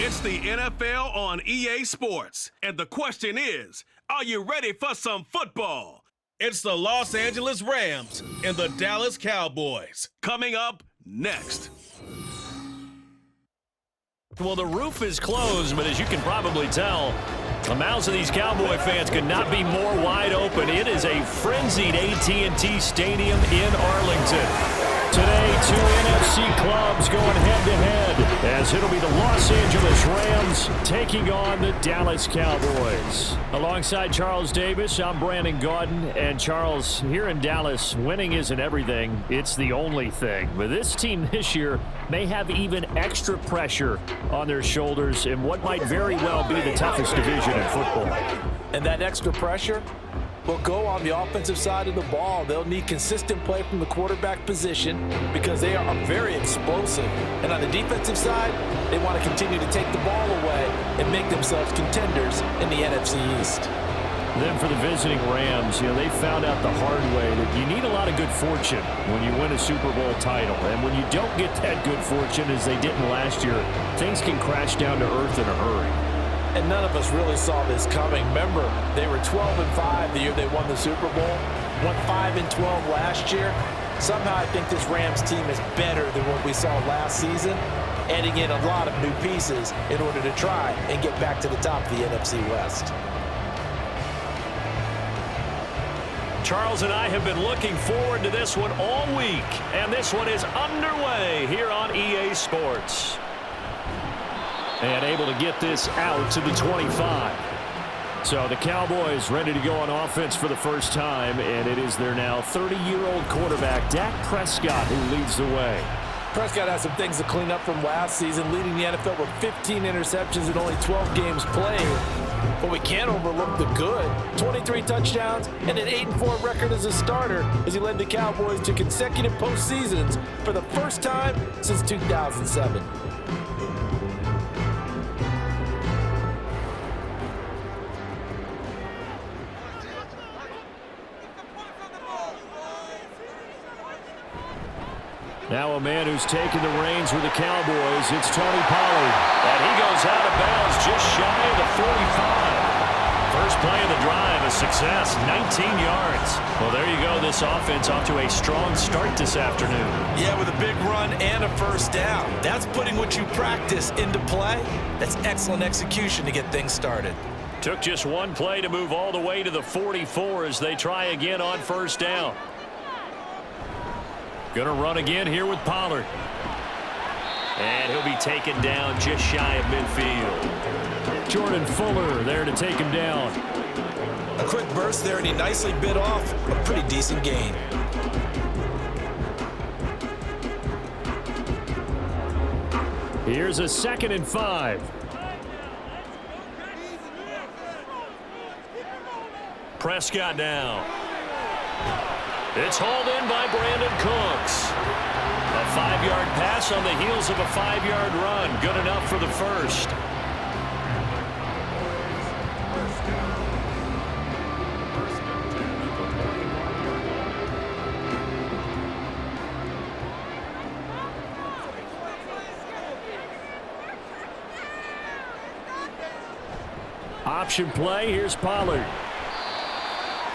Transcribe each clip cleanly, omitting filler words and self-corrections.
It's the NFL on EA Sports, and the question is, are you ready for some football? It's the Los Angeles Rams and the Dallas Cowboys. Coming up next. Well, the roof is closed, but as you can probably tell, the mouths of these Cowboy fans could not be more wide open. It is a frenzied AT&T Stadium in Arlington. Today, two NFC clubs going head-to-head as it'll be the Los Angeles Rams taking on the Dallas Cowboys. Alongside Charles Davis, I'm Brandon Gaudin. And Charles, here in Dallas, winning isn't everything. It's the only thing. But this team this year may have even extra pressure on their shoulders in what might very well be the toughest division in football. And that extra pressure will go on the offensive side of the ball. They'll need consistent play from the quarterback position because they are very explosive. And on the defensive side, they want to continue to take the ball away and make themselves contenders in the NFC East. Then for the visiting Rams, they found out the hard way that you need a lot of good fortune when you win a Super Bowl title. And when you don't get that good fortune as they didn't last year, things can crash down to earth in a hurry. And none of us really saw this coming. Remember, they were 12-5 the year they won the Super Bowl, won 5-12 last year. Somehow I think this Rams team is better than what we saw last season, adding in a lot of new pieces in order to try and get back to the top of the NFC West. Charles and I have been looking forward to this one all week, and this one is underway here on EA Sports. And able to get this out to the 25. So the Cowboys ready to go on offense for the first time, and it is their now 30-year-old quarterback, Dak Prescott, who leads the way. Prescott has some things to clean up from last season, leading the NFL with 15 interceptions in only 12 games played. But we can't overlook the good. 23 touchdowns and an 8-4 record as a starter as he led the Cowboys to consecutive postseasons for the first time since 2007. Now a man who's taken the reins with the Cowboys, it's Tony Pollard. And he goes out of bounds just shy of the 45. First play of the drive, a success, 19 yards. Well, there you go. This offense off to a strong start this afternoon. Yeah, with a big run and a first down. That's putting what you practice into play. That's excellent execution to get things started. Took just one play to move all the way to the 44 as they try again on first down. Going to run again here with Pollard. And he'll be taken down just shy of midfield. Jordan Fuller there to take him down. A quick burst there, and he nicely bit off a pretty decent gain. Here's a 2nd and 5. Prescott now. It's hauled in by Brandon Cooks. A 5-yard pass on the heels of a 5-yard run. Good enough for the first. Option play. Here's Pollard.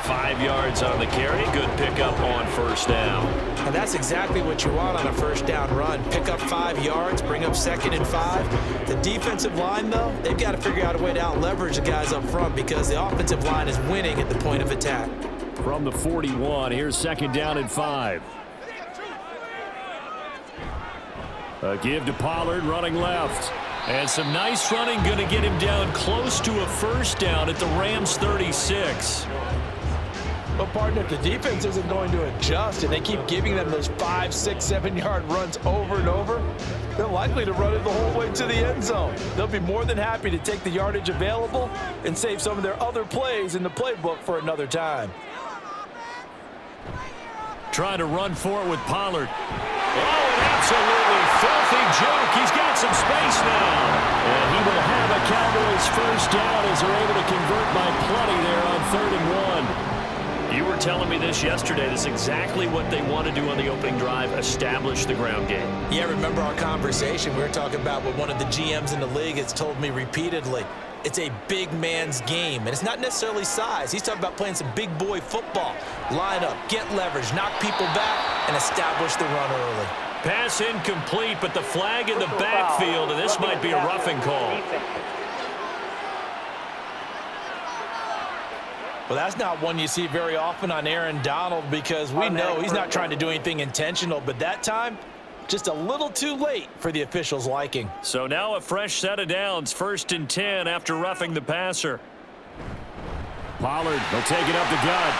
5 yards on the carry. Good pickup on first down. And that's exactly what you want on a first down run. Pick up 5 yards, bring up 2nd and 5. The defensive line, though, they've got to figure out a way to out-leverage the guys up front because the offensive line is winning at the point of attack. From the 41, here's 2nd down and 5. A give to Pollard running left. And some nice running, going to get him down close to a first down at the Rams 36. But, partner, if the defense isn't going to adjust and they keep giving them those 5, 6, 7-yard runs over and over, they're likely to run it the whole way to the end zone. They'll be more than happy to take the yardage available and save some of their other plays in the playbook for another time. Trying to run for it with Pollard. Oh, an absolutely filthy joke. He's got some space now. And he will have a Cowboys first down as they're able to convert by plenty there on 3rd and 1. You were telling me this yesterday. This is exactly what they want to do on the opening drive, establish the ground game. Yeah, remember our conversation? We were talking about what one of the GMs in the league has told me repeatedly. It's a big man's game, and it's not necessarily size. He's talking about playing some big boy football. Line up, get leverage, knock people back, and establish the run early. Pass incomplete, but the flag in the backfield, and this might be a roughing call. Well, that's not one you see very often on Aaron Donald because we know he's not trying to do anything intentional, but that time, just a little too late for the officials' liking. So now a fresh set of downs, 1st and 10 after roughing the passer. Pollard will take it up the gut.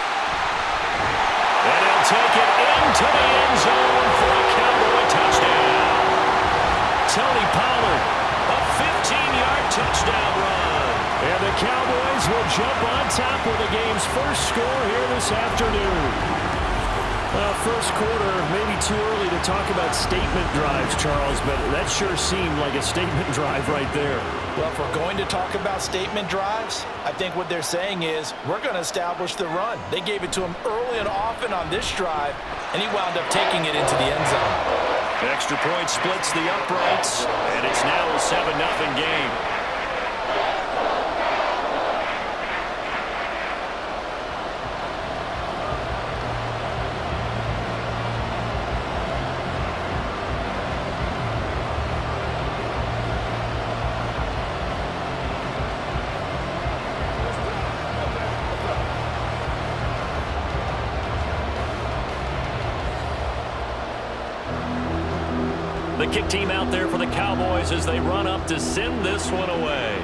And he'll take it into the end zone for a Cowboy touchdown. Tony Pollard, a 15-yard touchdown run. And the Cowboys will jump on top with the game's first score here this afternoon. Well, first quarter, maybe too early to talk about statement drives, Charles, but that sure seemed like a statement drive right there. Well, if we're going to talk about statement drives, I think what they're saying is we're going to establish the run. They gave it to him early and often on this drive, and he wound up taking it into the end zone. Extra point splits the uprights, and it's now a 7-0 game. The kick team out there for the Cowboys as they run up to send this one away.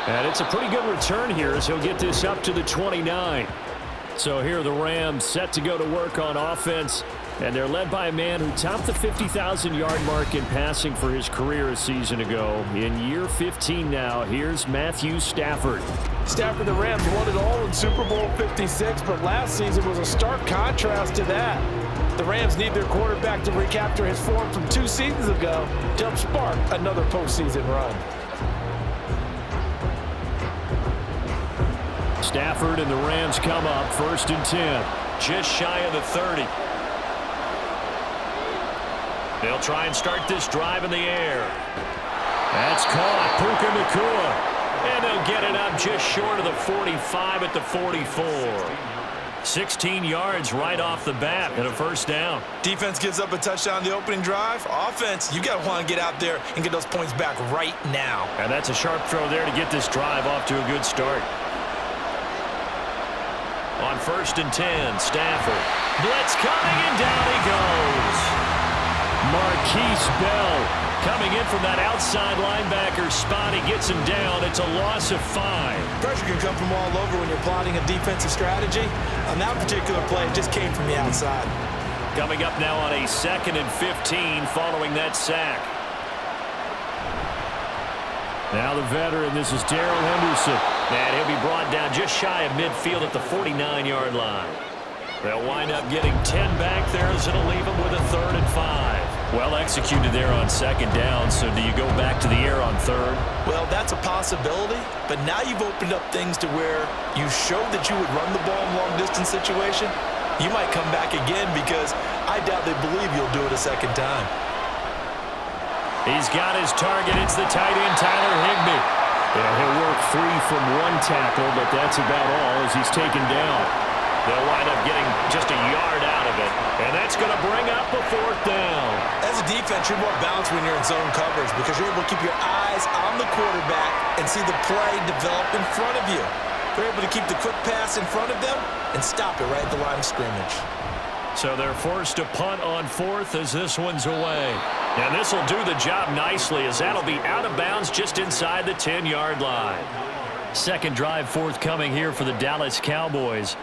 And it's a pretty good return here as he'll get this up to the 29. So here are the Rams set to go to work on offense. And they're led by a man who topped the 50,000-yard mark in passing for his career a season ago. In year 15 now, here's Matthew Stafford. Stafford, the Rams won it all in Super Bowl 56, but last season was a stark contrast to that. The Rams need their quarterback to recapture his form from 2 seasons ago to help spark another postseason run. Stafford and the Rams come up 1st and 10. Just shy of the 30. They'll try and start this drive in the air. That's caught. Puka Nacua. And they'll get it up just short of the 45 at the 44. 16 yards right off the bat and a 1st down. Defense gives up a touchdown on the opening drive. Offense, you got to want to get out there and get those points back right now. And that's a sharp throw there to get this drive off to a good start. On 1st and 10, Stafford. Blitz coming, and down he goes. Marquise Bell coming in from that outside linebacker spot. He gets him down. It's a loss of 5. Pressure can come from all over when you're plotting a defensive strategy. On that particular play, it just came from the outside. Coming up now on a 2nd and 15 following that sack. Now the veteran, this is Darrell Henderson. And he'll be brought down just shy of midfield at the 49-yard line. They'll wind up getting 10 back there as it'll leave them with a 3rd and 5. Well executed there on 2nd down, so do you go back to the air on 3rd? Well, that's a possibility, but now you've opened up things to where you showed that you would run the ball in long-distance situation. You might come back again because I doubt they believe you'll do it a 2nd time. He's got his target. It's the tight end, Tyler Higbee. Yeah, he'll work 3 from 1 tackle, but that's about all as he's taken down. They'll wind up getting just a yard out of it, and that's going to bring up a 4th down. As a defense, you're more balanced when you're in zone coverage because you're able to keep your eyes on the quarterback and see the play develop in front of you. They're able to keep the quick pass in front of them and stop it right at the line of scrimmage. So they're forced to punt on 4th as this one's away. And this will do the job nicely as that'll be out of bounds just inside the 10-yard line. 2nd drive forthcoming here for the Dallas Cowboys.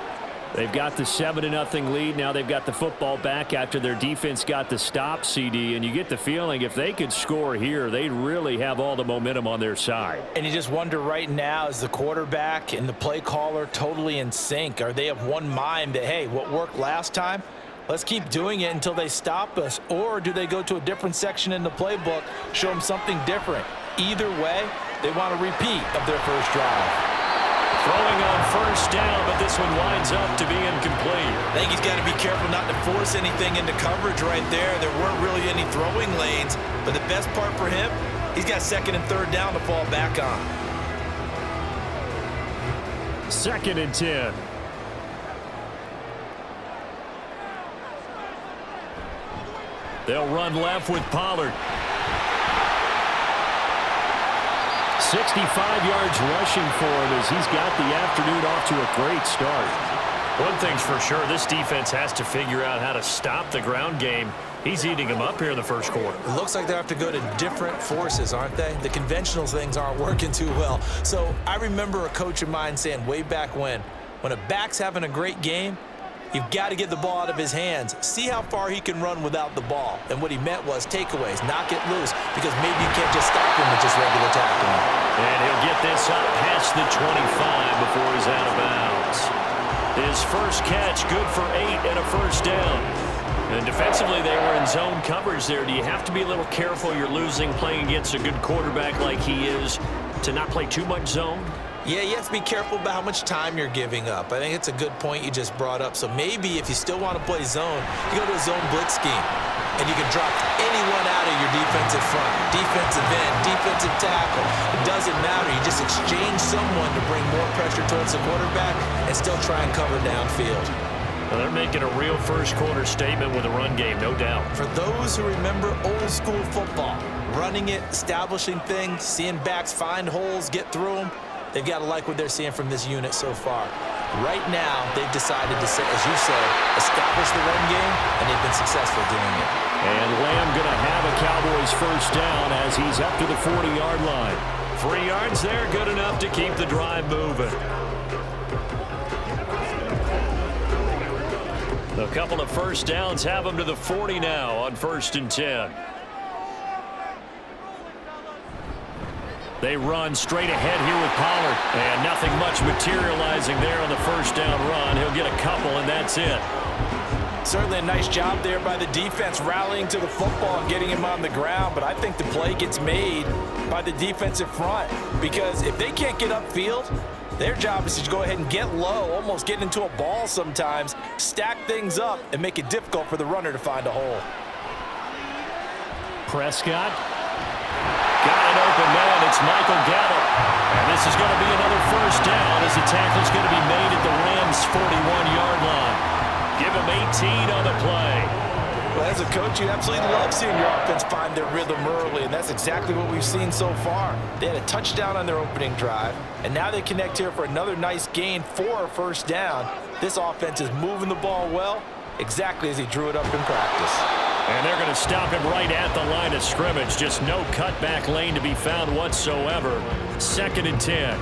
They've got the 7-0 lead. Now they've got the football back after their defense got the stop, CD. And you get the feeling if they could score here, they'd really have all the momentum on their side. And you just wonder right now, is the quarterback and the play caller totally in sync? Are they of one mind that, hey, what worked last time? Let's keep doing it until they stop us. Or do they go to a different section in the playbook, show them something different? Either way, They want a repeat of their first drive. Throwing on first down, but this one winds up to be incomplete. I think he's got to be careful not to force anything into coverage right there. There weren't really any throwing lanes, but the best part for him, he's got second and third down to fall back on. 2nd and 10. They'll run left with Pollard. 65 yards rushing for him as he's got the afternoon off to a great start. One thing's for sure, this defense has to figure out how to stop the ground game. He's eating them up here in the first quarter. It looks like they have to go to different forces, aren't they? The conventional things aren't working too well. So I remember a coach of mine saying way back when a back's having a great game, you've got to get the ball out of his hands. See how far he can run without the ball. And what he meant was takeaways, knock it loose, because maybe you can't just stop him with just regular tackling. And he'll get this up past the 25 before he's out of bounds. His first catch, good for 8 and a first down. And defensively, they were in zone coverage there. Do you have to be a little careful? You're losing playing against a good quarterback like he is to not play too much zone? Yeah, you have to be careful about how much time you're giving up. I think it's a good point you just brought up. So maybe if you still want to play zone, you go to a zone blitz scheme, and you can drop anyone out of your defensive front, defensive end, defensive tackle. It doesn't matter. You just exchange someone to bring more pressure towards the quarterback and still try and cover downfield. Well, they're making a real first quarter statement with a run game, no doubt. For those who remember old school football, running it, establishing things, seeing backs find holes, get through them, they've got to like what they're seeing from this unit so far. Right now, they've decided to, say, as you say, establish the run game, and they've been successful doing it. And Lamb going to have a Cowboys first down as he's up to the 40-yard line. 3 yards there, good enough to keep the drive moving. A couple of first downs have them to the 40 now on 1st and 10. They run straight ahead here with Pollard. And nothing much materializing there on the first down run. He'll get a couple, and that's it. Certainly a nice job there by the defense rallying to the football and getting him on the ground. But I think the play gets made by the defensive front. Because if they can't get upfield, their job is to go ahead and get low, almost get into a ball sometimes, stack things up, and make it difficult for the runner to find a hole. Prescott. Got an open man. It's Michael Gallup. And this is going to be another first down as the tackle's going to be made at the Rams' 41-yard line. Give him 18 on the play. Well, as a coach, you absolutely love seeing your offense find their rhythm early, and that's exactly what we've seen so far. They had a touchdown on their opening drive, and now they connect here for another nice gain for a first down. This offense is moving the ball well, exactly as he drew it up in practice. And they're going to stop him right at the line of scrimmage. Just no cutback lane to be found whatsoever. 2nd and 10.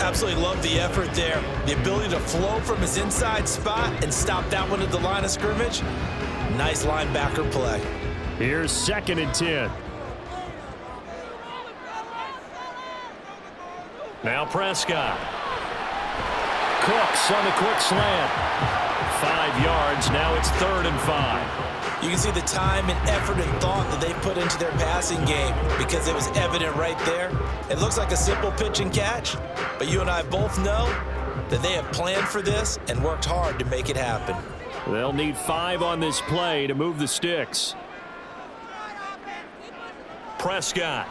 Absolutely love the effort there. The ability to flow from his inside spot and stop that one at the line of scrimmage. Nice linebacker play. Here's 2nd and 10. Now Prescott. Cooks on the quick slant. 5 yards. Now it's 3rd and 5. You can see the time and effort and thought that they put into their passing game because it was evident right there. It looks like a simple pitch and catch, but you and I both know that they have planned for this and worked hard to make it happen. They'll need 5 on this play to move the sticks. Prescott.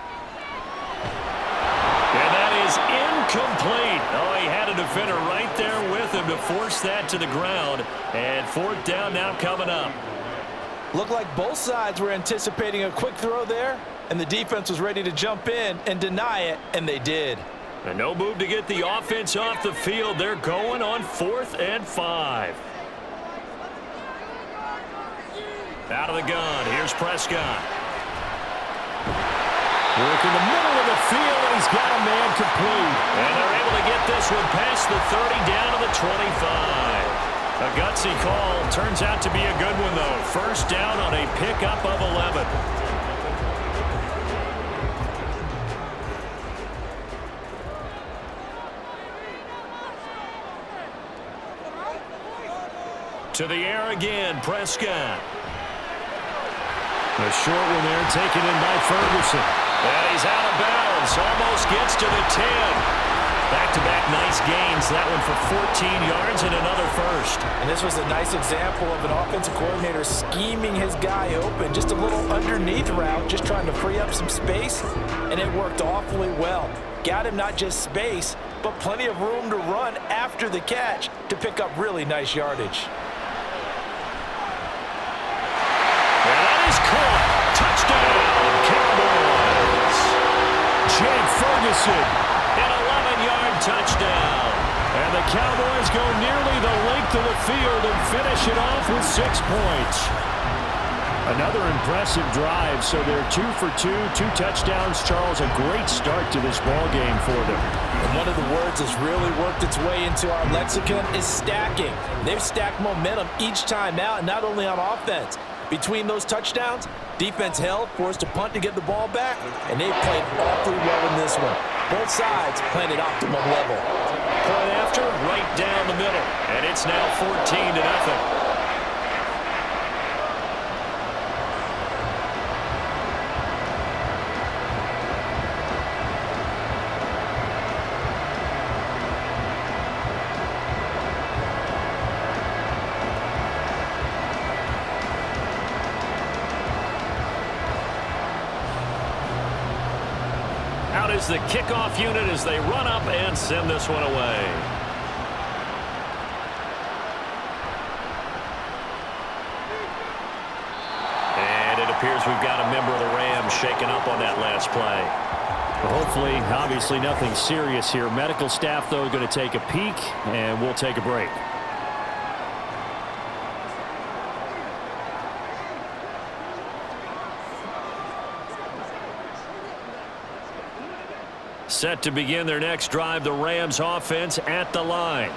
And that is incomplete. Oh, he had a defender right there with him to force that to the ground. And 4th down now coming up. Looked like both sides were anticipating a quick throw there, and the defense was ready to jump in and deny it, and they did. And no move to get the offense off the field. They're going on 4th and 5. Out of the gun. Here's Prescott. Work in the middle of the field, and he's got a man complete. And they're able to get this one past the 30 down to the 25. A gutsy call. Turns out to be a good one, though. First down on a pickup of 11. To the air again, Prescott. A short one there taken in by Ferguson. And he's out of bounds. Almost gets to the 10. Back-to-back nice gains. That one for 14 yards and another first. And this was a nice example of an offensive coordinator scheming his guy open. Just a little underneath route, just trying to free up some space. And it worked awfully well. Got him not just space, but plenty of room to run after the catch to pick up really nice yardage. And that is caught. Touchdown, Cowboys. Jake Ferguson, an 11-yard touchdown. And the Cowboys go nearly the length of the field and finish it off with 6 points. Another impressive drive, so they're 2 for 2, 2 touchdowns. Charles, a great start to this ball game for them. And one of the words that's really worked its way into our lexicon is stacking. They've stacked momentum each time out, not only on offense. Between those touchdowns, defense held, forced to punt to get the ball back, and they played awfully well in this one. Both sides playing at optimum level. Point after, right down the middle, and it's now 14-0. Out is the kickoff unit as they run up and send this one away. And it appears we've got a member of the Rams shaken up on that last play. Well, hopefully, obviously nothing serious here. Medical staff, though, going to take a peek, and we'll take a break. Set to begin their next drive, the Rams offense at the line.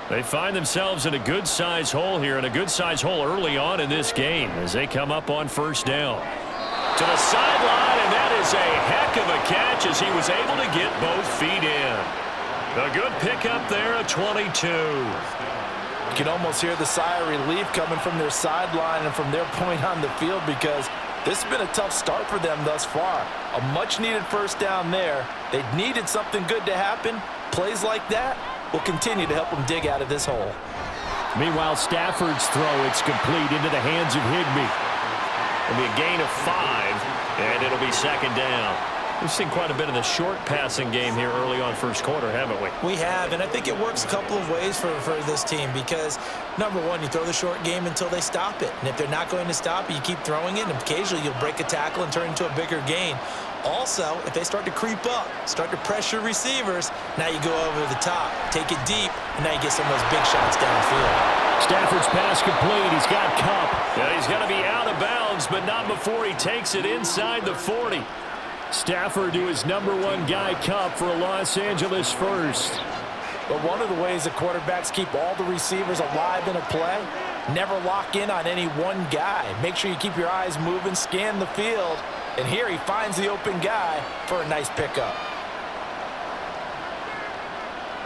They find themselves in a good-sized hole here, and a good-sized hole early on in this game as they come up on first down. To the sideline, and that is a heck of a catch as he was able to get both feet in. A good pickup there at 22. You can almost hear the sigh of relief coming from their sideline and from their point on the field, because this has been a tough start for them thus far. A much-needed first down there. They needed something good to happen. Plays like that will continue to help them dig out of this hole. Meanwhile, Stafford's throw, it's complete into the hands of Higbee. It'll be a gain of 5, and it'll be second down. We've seen quite a bit of the short passing game here early on first quarter, haven't we? We have, and I think it works a couple of ways for this team because, number one, you throw the short game until they stop it. And if they're not going to stop it, you keep throwing it, and occasionally you'll break a tackle and turn it into a bigger gain. Also, if they start to creep up, start to pressure receivers, now you go over the top, take it deep, and now you get some of those big shots downfield. Stafford's pass complete. He's got Kupp. Yeah, he's going to be out of bounds, but not before he takes it inside the 40. Stafford to his number 1 guy, Kupp, for a Los Angeles first. But one of the ways that quarterbacks keep all the receivers alive in a play, never lock in on any one guy. Make sure you keep your eyes moving, scan the field, and here he finds the open guy for a nice pickup.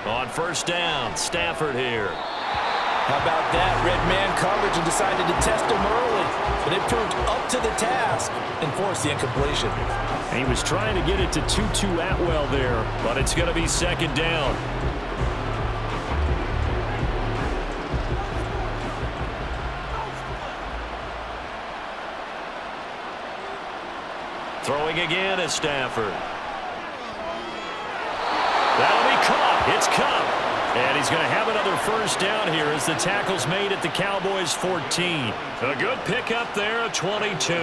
On first down, Stafford here. How about that? Red man coverage and decided to test him early, but it proved up to the task and forced the incompletion. He was trying to get it to Tutu Atwell there, but it's going to be second down. Throwing again is Stafford. That'll be caught. It's Kupp. And he's going to have another first down here as the tackle's made at the Cowboys' 14. A good pickup there at 22.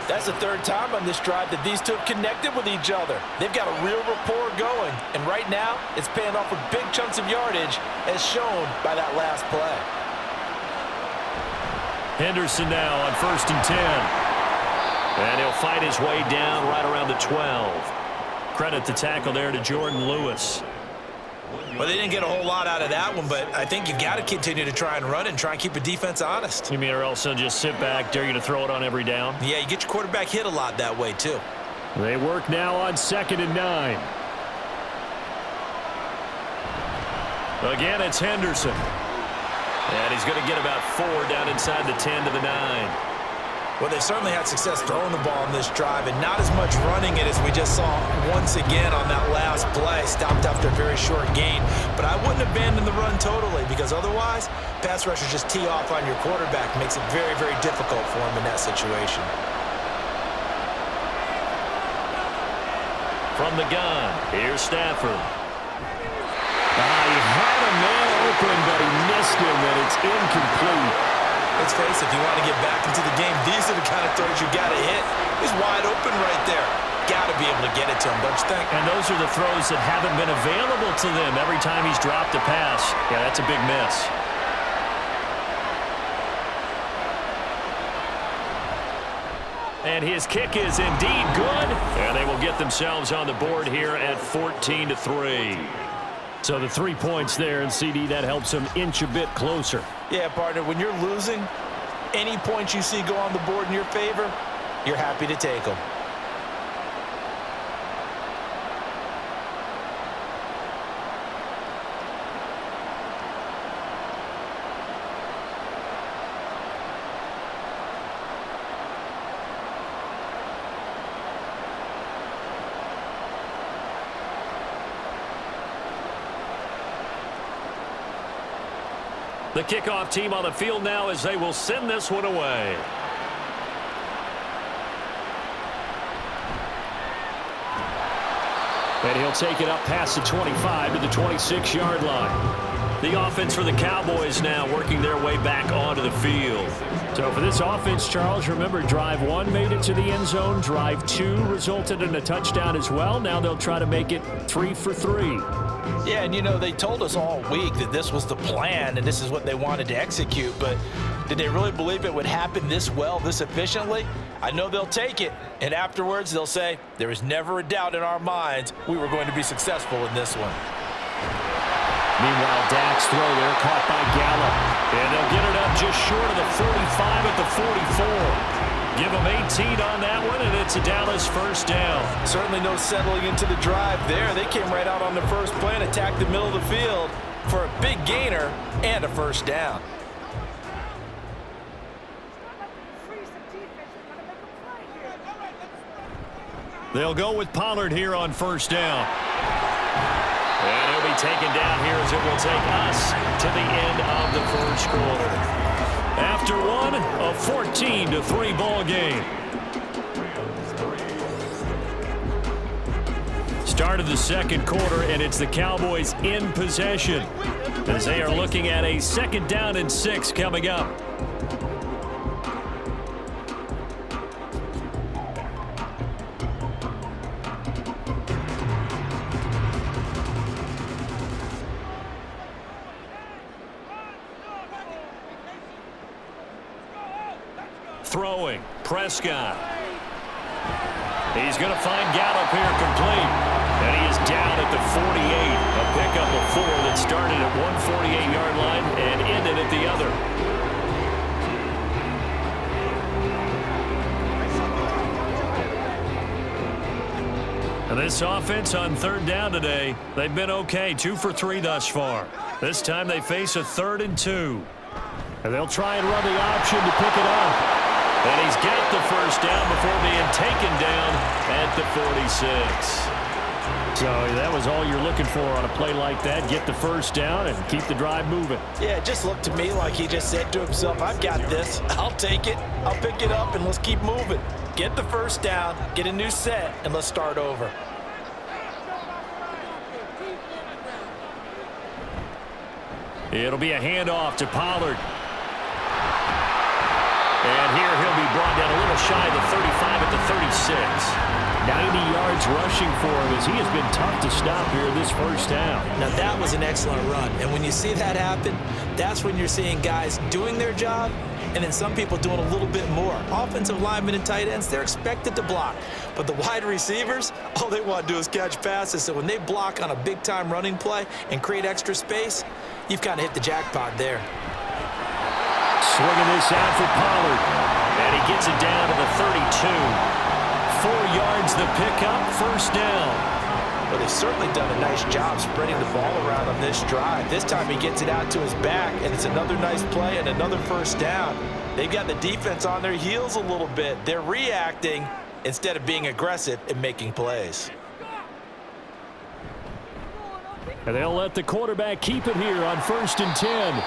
That's the third time on this drive that these two have connected with each other. They've got a real rapport going, and right now it's paying off with big chunks of yardage as shown by that last play. Henderson now on first and 10. And he'll fight his way down right around the 12. Credit the tackle there to Jordan Lewis. Well, they didn't get a whole lot out of that one, but I think you've got to continue to try and run and try and keep the defense honest. You mean or else they'll just sit back, dare you to throw it on every down? Yeah, you get your quarterback hit a lot that way, too. They work now on second and 9. Again, it's Henderson. And he's going to get about 4 down inside the 10 to the 9. Well, they've certainly had success throwing the ball on this drive and not as much running it as we just saw once again on that last play. Stopped after a very short gain. But I wouldn't abandon the run totally because otherwise, pass rushers just tee off on your quarterback. Makes it very, very difficult for him in that situation. From the gun, here's Stafford. He had a man open, but he missed him, and it's incomplete. Let's face it, if you want to get back into the game, these are the kind of throws you got to hit. He's wide open right there. Got to be able to get it to him, don't you think? And those are the throws that haven't been available to them every time he's dropped a pass. Yeah, that's a big miss. And his kick is indeed good. And they will get themselves on the board here at 14-3. So the 3 points there, and CD, that helps them inch a bit closer. Yeah, partner, when you're losing, any points you see go on the board in your favor, you're happy to take them. The kickoff team on the field now as they will send this one away. And he'll take it up past the 25 to the 26-yard line. The offense for the Cowboys now working their way back onto the field. So for this offense, Charles, remember drive 1 made it to the end zone. Drive 2 resulted in a touchdown as well. Now they'll try to make it 3 for 3. Yeah, and you know, they told us all week that this was the plan and this is what they wanted to execute, but did they really believe it would happen this well, this efficiently? I know they'll take it, and afterwards they'll say, there was never a doubt in our minds we were going to be successful in this one. Meanwhile, Dak's throw there caught by Gallup, and they'll get it up just short of the 45 at the 44. Give them 18 on that one, and it's a Dallas first down. Certainly no settling into the drive there. They came right out on the first play and attacked the middle of the field for a big gainer and a first down. They'll go with Pollard here on first down. And he'll be taken down here as it will take us to the end of the first quarter. After one, a 14-3 ball game. Start of the second quarter, and it's the Cowboys in possession as they are looking at a 2nd down and 6 coming up. Throwing, Prescott. He's going to find Gallup here complete. And he is down at the 48. A pickup of 4 that started at 148-yard line and ended at the other. And this offense on 3rd down today, they've been okay. 2 for 3 thus far. This time they face a 3rd and 2. And they'll try and run the option to pick it up. And he's got the first down before being taken down at the 46. So that was all you're looking for on a play like that. Get the first down and keep the drive moving. Yeah, it just looked to me like he just said to himself, I've got this. I'll take it. I'll pick it up, and let's keep moving. Get the first down, get a new set, and let's start over. It'll be a handoff to Pollard. And here he'll be brought down a little shy of the 35 at the 36. 90 yards rushing for him as he has been tough to stop here this first down. Now that was an excellent run. And when you see that happen, that's when you're seeing guys doing their job and then some people doing a little bit more. Offensive linemen and tight ends, they're expected to block. But the wide receivers, all they want to do is catch passes. So when they block on a big-time running play and create extra space, you've kind of hit the jackpot there. Swinging this out for Pollard. And he gets it down to the 32. 4 yards the pickup, first down. Well, they've certainly done a nice job spreading the ball around on this drive. This time he gets it out to his back, and it's another nice play and another first down. They've got the defense on their heels a little bit. They're reacting instead of being aggressive and making plays. And they'll let the quarterback keep it here on 1st and 10.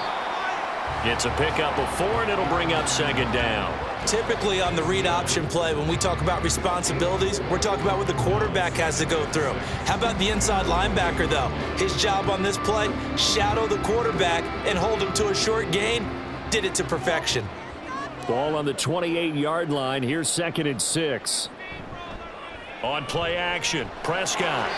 It's a pickup of 4, and it'll bring up 2nd down. Typically on the read option play, when we talk about responsibilities, we're talking about what the quarterback has to go through. How about the inside linebacker, though? His job on this play, shadow the quarterback and hold him to a short gain. Did it to perfection. Ball on the 28-yard line. Here's 2nd and 6. On play action, Prescott.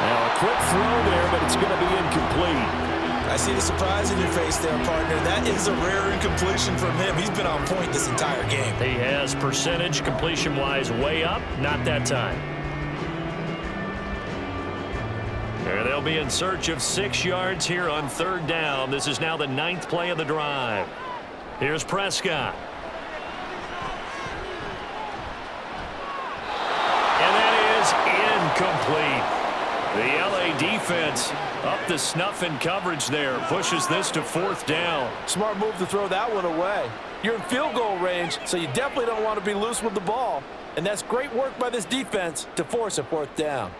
Now a quick throw there, but it's going to be incomplete. I see the surprise in your face there, partner. That is a rare incompletion from him. He's been on point this entire game. He has percentage completion-wise way up. Not that time. And they'll be in search of 6 yards here on 3rd down. This is now the 9th play of the drive. Here's Prescott. And that is incomplete. The LA defense up the snuff in coverage there. Pushes this to 4th down. Smart move to throw that one away. You're in field goal range, so you definitely don't want to be loose with the ball. And that's great work by this defense to force a 4th down.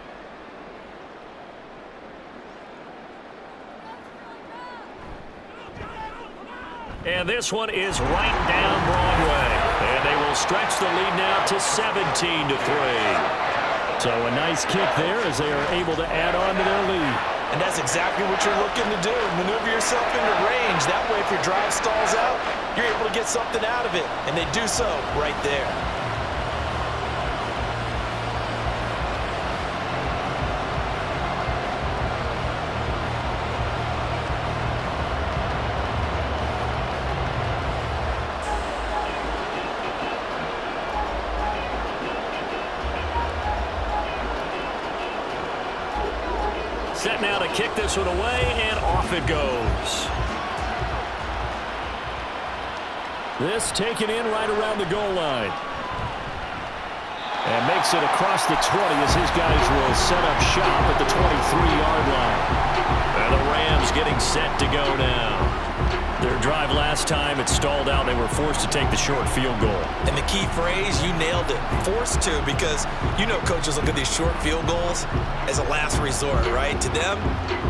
And this one is right down Broadway. And they will stretch the lead now to 17-3. So a nice kick there as they are able to add on to their lead. And that's exactly what you're looking to do. Maneuver yourself into range. That way, if your drive stalls out, you're able to get something out of it. And they do so right there. Set now to kick this one away, and off it goes. This taken in right around the goal line. And makes it across the 20 as his guys will set up shop at the 23-yard line. And the Rams getting set to go now. Their drive last time, it stalled out. They were forced to take the short field goal. And the key phrase, you nailed it, forced to, because you know coaches look at these short field goals as a last resort, right? To them,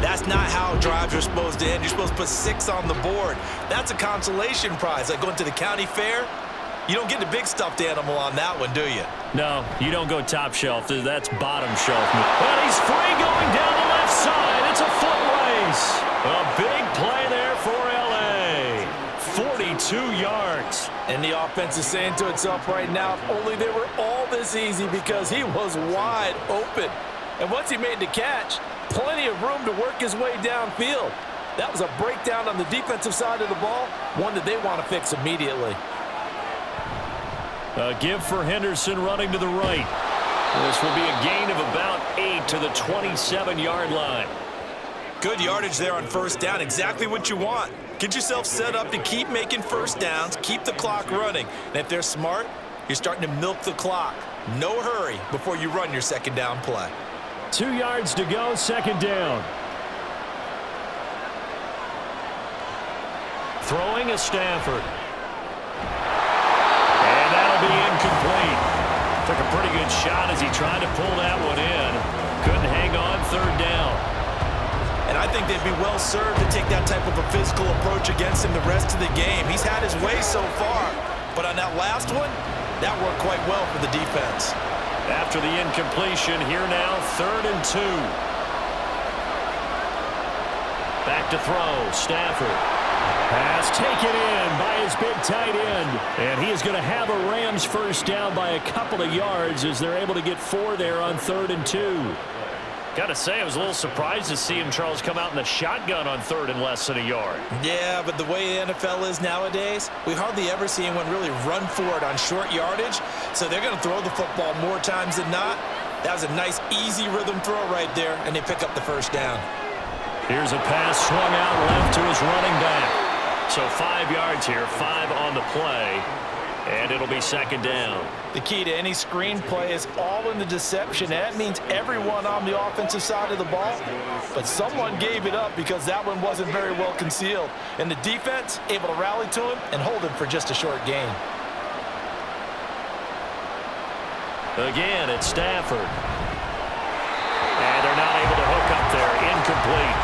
that's not how drives are supposed to end. You're supposed to put 6 on the board. That's a consolation prize. Like going to the county fair, you don't get the big stuffed animal on that one, do you? No, you don't go top shelf. That's bottom shelf. But he's free going down the left side. It's a foot race. A big play there for LA. 42 yards. And the offense is saying to itself right now, if only they were all this easy, because he was wide open. And once he made the catch, plenty of room to work his way downfield. That was a breakdown on the defensive side of the ball, one that they want to fix immediately. A give for Henderson running to the right. This will be a gain of about 8 to the 27-yard line. Good yardage there on 1st down. Exactly what you want. Get yourself set up to keep making 1st downs, keep the clock running. And if they're smart, you're starting to milk the clock. No hurry before you run your 2nd down play. 2 yards to go, 2nd down. Throwing is Stafford. And that'll be incomplete. Took a pretty good shot as he tried to pull that one in. Couldn't hang on 3rd down. And I think they'd be well served to take that type of a physical approach against him the rest of the game. He's had his way so far, but on that last one, that worked quite well for the defense. After the incompletion, here now, 3rd and 2. Back to throw, Stafford. Pass taken in by his big tight end. And he is going to have a Rams 1st down by a couple of yards as they're able to get 4 there on 3rd and 2. Got to say, I was a little surprised to see him, Charles, come out in the shotgun on 3rd and less than a yard. Yeah, but the way the NFL is nowadays, we hardly ever see anyone really run for it on short yardage. So they're going to throw the football more times than not. That was a nice, easy rhythm throw right there, and they pick up the 1st down. Here's a pass swung out left to his running back. So 5 yards here, 5 on the play. And it'll be second down. The key to any screen play is all in the deception. That means everyone on the offensive side of the ball. But someone gave it up because that one wasn't very well concealed. And the defense able to rally to him and hold him for just a short gain. Again, it's Stafford. And they're not able to hook up there. Incomplete.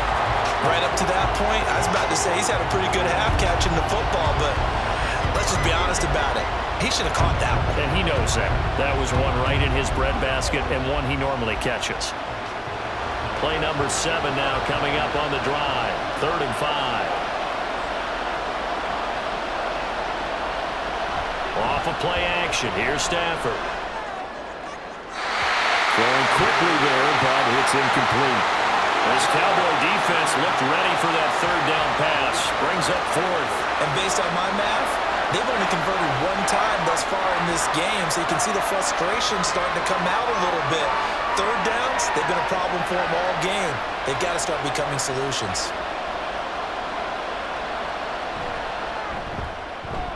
Right up to that point, I was about to say he's had a pretty good half catching the football, but let's just be honest about it. He should have caught that one. And he knows that. That was one right in his breadbasket and one he normally catches. Play number 7 now coming up on the drive. 3rd and 5. Off of play action. Here's Stafford. Throwing quickly there, but it's incomplete. This Cowboy defense looked ready for that 3rd down pass. Brings up 4th. And based on my math, they've only converted one time thus far in this game, so you can see the frustration starting to come out a little bit. 3rd downs, they've been a problem for them all game. They've got to start becoming solutions.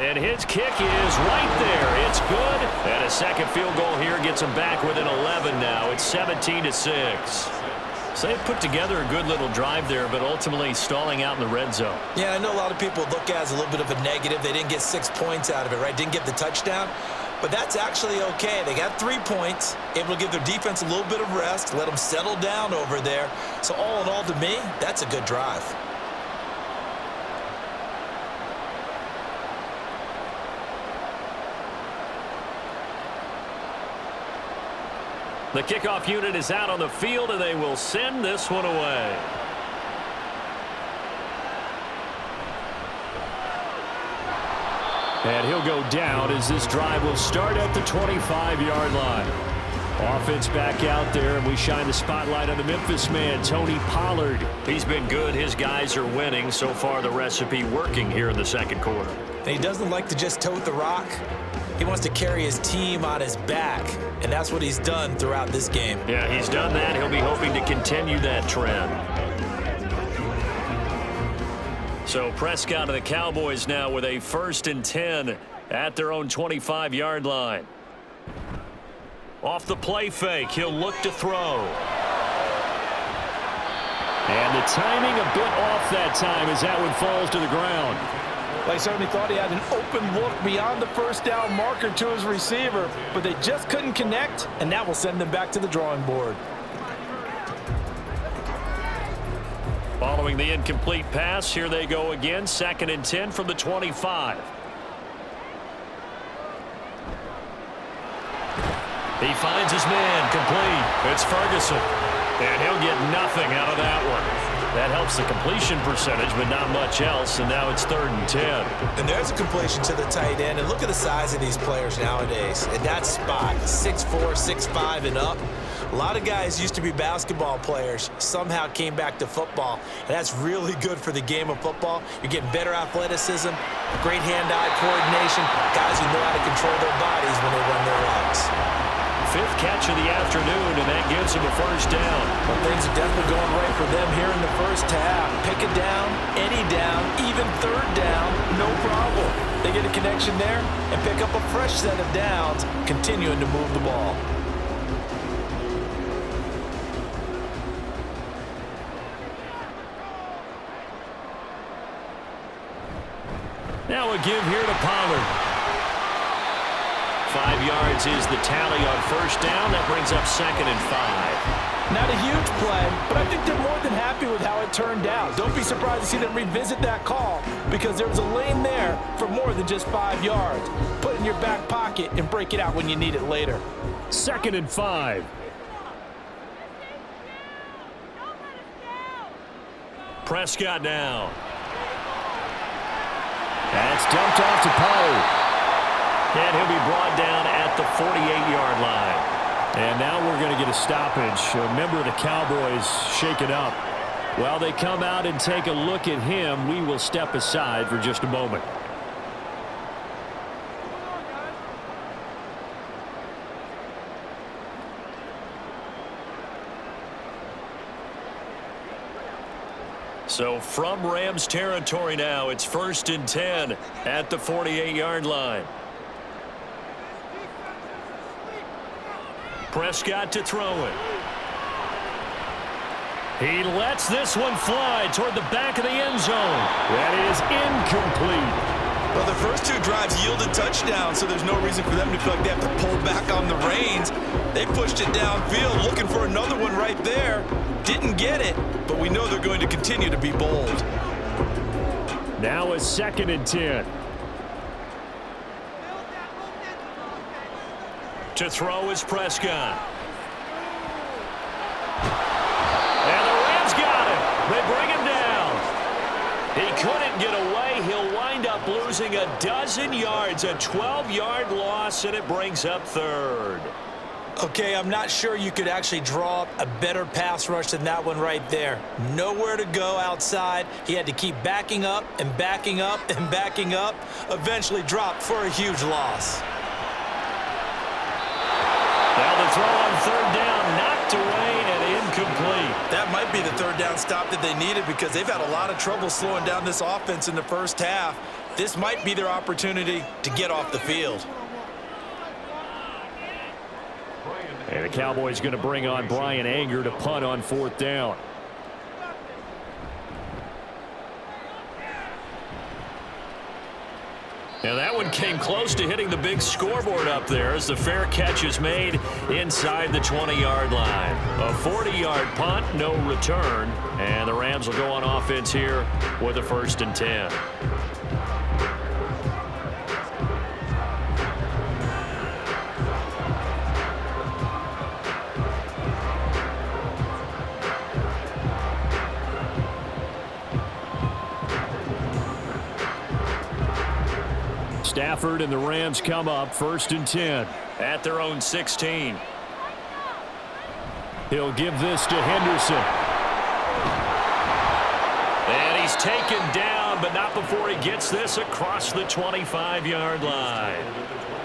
And his kick is right there. It's good. And a second field goal here gets him back within 11 now. It's 17-6. So they put together a good little drive there, but ultimately stalling out in the red zone. Yeah, I know a lot of people look at it as a little bit of a negative. They didn't get 6 points out of it, right? Didn't get the touchdown. But that's actually okay. They got 3 points, able to give their defense a little bit of rest, let them settle down over there. So all in all, to me, that's a good drive. The kickoff unit is out on the field, and they will send this one away. And he'll go down as this drive will start at the 25-yard line. Offense back out there, and we shine the spotlight on the Memphis man, Tony Pollard. He's been good. His guys are winning. So far, the recipe working here in the second quarter. And he doesn't like to just tote the rock. He wants to carry his team on his back, and that's what he's done throughout this game. Yeah, he's done that. He'll be hoping to continue that trend. So Prescott and the Cowboys now with a 1st and 10 at their own 25-yard line. Off the play fake, he'll look to throw. And the timing a bit off that time as that one falls to the ground. They certainly thought he had an open look beyond the 1st down marker to his receiver, but they just couldn't connect, and that will send them back to the drawing board. Following the incomplete pass, here they go again. 2nd and 10 from the 25. He finds his man, complete. It's Ferguson, and he'll get nothing out of that one. That helps the completion percentage, but not much else, and now it's 3rd and 10. And there's a completion to the tight end, and look at the size of these players nowadays. In that spot, 6'4", 6'5", and up. A lot of guys used to be basketball players, somehow came back to football, and that's really good for the game of football. You're getting better athleticism, great hand-eye coordination, guys who know how to control their bodies when they run their routes. 5th catch of the afternoon, and that gives him a 1st down. Well, things are definitely going right for them here in the 1st half. Pick a down, any down, even 3rd down, no problem. They get a connection there and pick up a fresh set of downs, continuing to move the ball. Now a give here to Pollard. 5 yards is the tally on 1st down. That brings up 2nd and 5. Not a huge play, but I think they're more than happy with how it turned out. Don't be surprised to see them revisit that call because there was a lane there for more than just 5 yards. Put it in your back pocket and break it out when you need it later. 2nd and 5. Prescott now. That's dumped off to Pollard. And he'll be brought down at the 48-yard line. And now we're going to get a stoppage. A member of the Cowboys shaken up. While they come out and take a look at him, we will step aside for just a moment. So from Rams territory now, it's 1st and 10 at the 48-yard line. Prescott to throw it. He lets this one fly toward the back of the end zone. That is incomplete. Well, the first two drives yielded touchdowns, so there's no reason for them to feel like they have to pull back on the reins. They pushed it downfield, looking for another one right there. Didn't get it, but we know they're going to continue to be bold. Now a 2nd and 10. To throw is Prescott. And the Rams got him. They bring him down. He couldn't get away. He'll wind up losing a dozen yards, a 12-yard loss, and it brings up 3rd. Okay, I'm not sure you could actually draw up a better pass rush than that one right there. Nowhere to go outside. He had to keep backing up and backing up and backing up. Eventually dropped for a huge loss. Now the throw on 3rd down, knocked away and incomplete. That might be the 3rd down stop that they needed because they've had a lot of trouble slowing down this offense in the first half. This might be their opportunity to get off the field. And the Cowboys going to bring on Brian Anger to punt on 4th down. Now that one came close to hitting the big scoreboard up there as the fair catch is made inside the 20-yard line. A 40-yard punt, no return, and the Rams will go on offense here with a 1st and 10. Stafford and the Rams come up 1st and 10 at their own 16. He'll give this to Henderson. And he's taken down, but not before he gets this across the 25-yard line.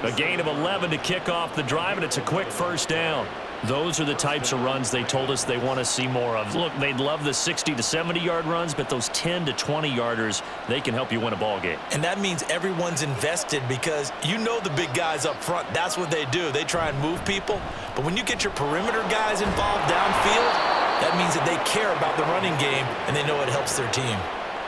A gain of 11 to kick off the drive, and it's a quick 1st down. Those are the types of runs they told us they want to see more of. Look, they'd love the 60 to 70-yard runs, but those 10 to 20-yarders, they can help you win a ball game. And that means everyone's invested because you know the big guys up front, that's what they do. They try and move people. But when you get your perimeter guys involved downfield, that means that they care about the running game and they know it helps their team.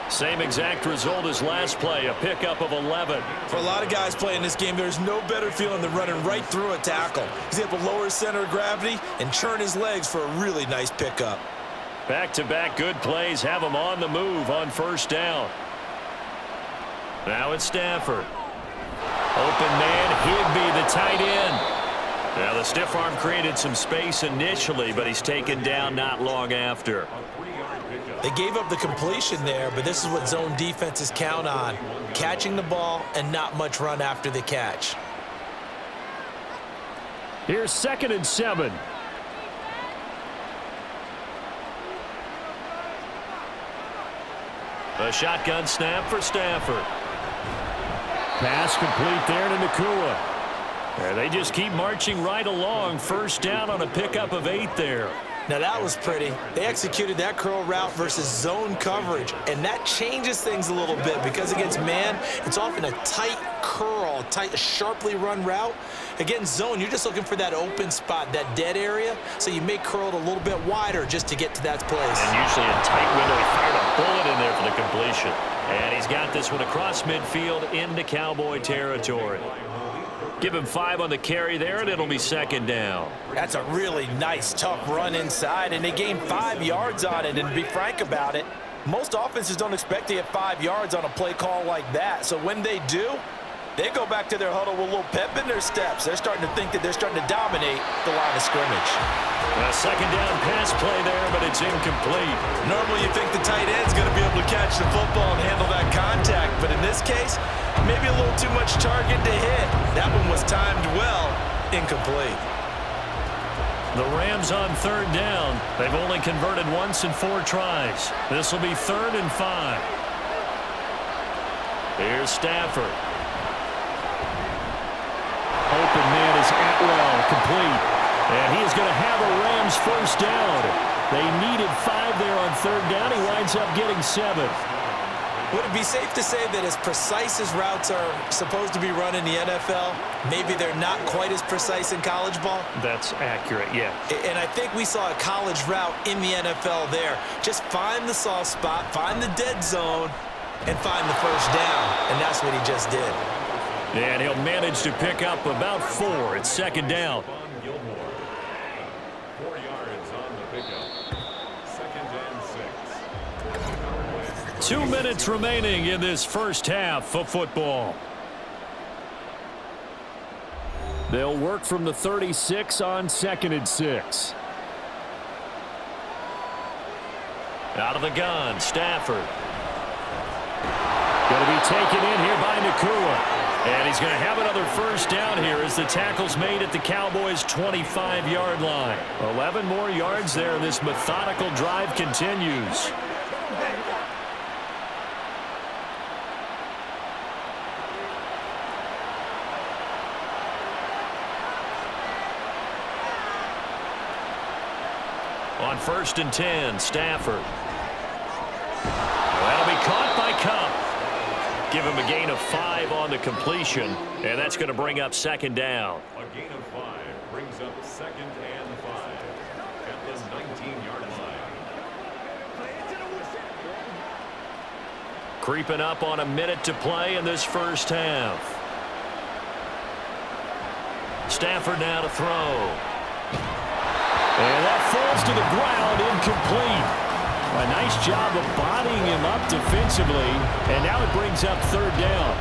Same exact result as last play, a pickup of 11. For a lot of guys playing this game, there's no better feeling than running right through a tackle. He's able to lower his center of gravity and churn his legs for a really nice pickup. Back-to-back good plays have him on the move on 1st down. Now it's Stafford. Open man, Higbee, the tight end. Now the stiff arm created some space initially, but he's taken down not long after. They gave up the completion there, but this is what zone defenses count on. Catching the ball and not much run after the catch. Here's 2nd and 7. A shotgun snap for Stafford. Pass complete there to Nakua. And they just keep marching right along. 1st down on a pickup of 8 there. Now that was pretty. They executed that curl route versus zone coverage, and that changes things a little bit because against man, it's often a tight curl, tight, sharply run route. Against zone, you're just looking for that open spot, that dead area, so you may curl it a little bit wider just to get to that place. And usually a tight window. He fired a bullet in there for the completion. And he's got this one across midfield into Cowboy territory. Give him 5 on the carry there, and it'll be 2nd down. That's a really nice, tough run inside, and they gained 5 yards on it. And to be frank about it, most offenses don't expect to get 5 yards on a play call like that. So when they do, they go back to their huddle with a little pep in their steps. They're starting to think that they're starting to dominate the line of scrimmage. A 2nd down pass play there, but it's incomplete. Normally you think the tight end's going to be able to catch the football and handle that contact, but in this case, maybe a little too much target to hit. That one was timed well, incomplete. The Rams on 3rd down. They've only converted once in 4 tries. This will be 3rd and 5. Here's Stafford. Open man is Atwell, complete. And he is going to have a Rams 1st down. They needed 5 there on 3rd down. He winds up getting 7. Would it be safe to say that as precise as routes are supposed to be run in the NFL, maybe they're not quite as precise in college ball? That's accurate, yeah. And I think we saw a college route in the NFL there. Just find the soft spot, find the dead zone, and find the first down. And that's what he just did. And he'll manage to pick up about 4. It's second down. 4 yards on the pickup. 2nd and 6. 2 minutes remaining in this first half of football. They'll work from the 36 on 2nd and 6. Out of the gun, Stafford. Going to be taken in here by Nakua. And he's going to have another first down here as the tackle's made at the Cowboys' 25-yard line. 11 more yards there, and this methodical drive continues. On 1st and 10, Stafford. That'll be caught by Cup. Give him a gain of 5 on the completion, and that's going to bring up second down. A gain of 5 brings up 2nd and 5 at the 19-yard line. Creeping up on a minute to play in this first half. Stafford now to throw. And that falls to the ground, incomplete. A nice job of bodying him up defensively, and now it brings up third down.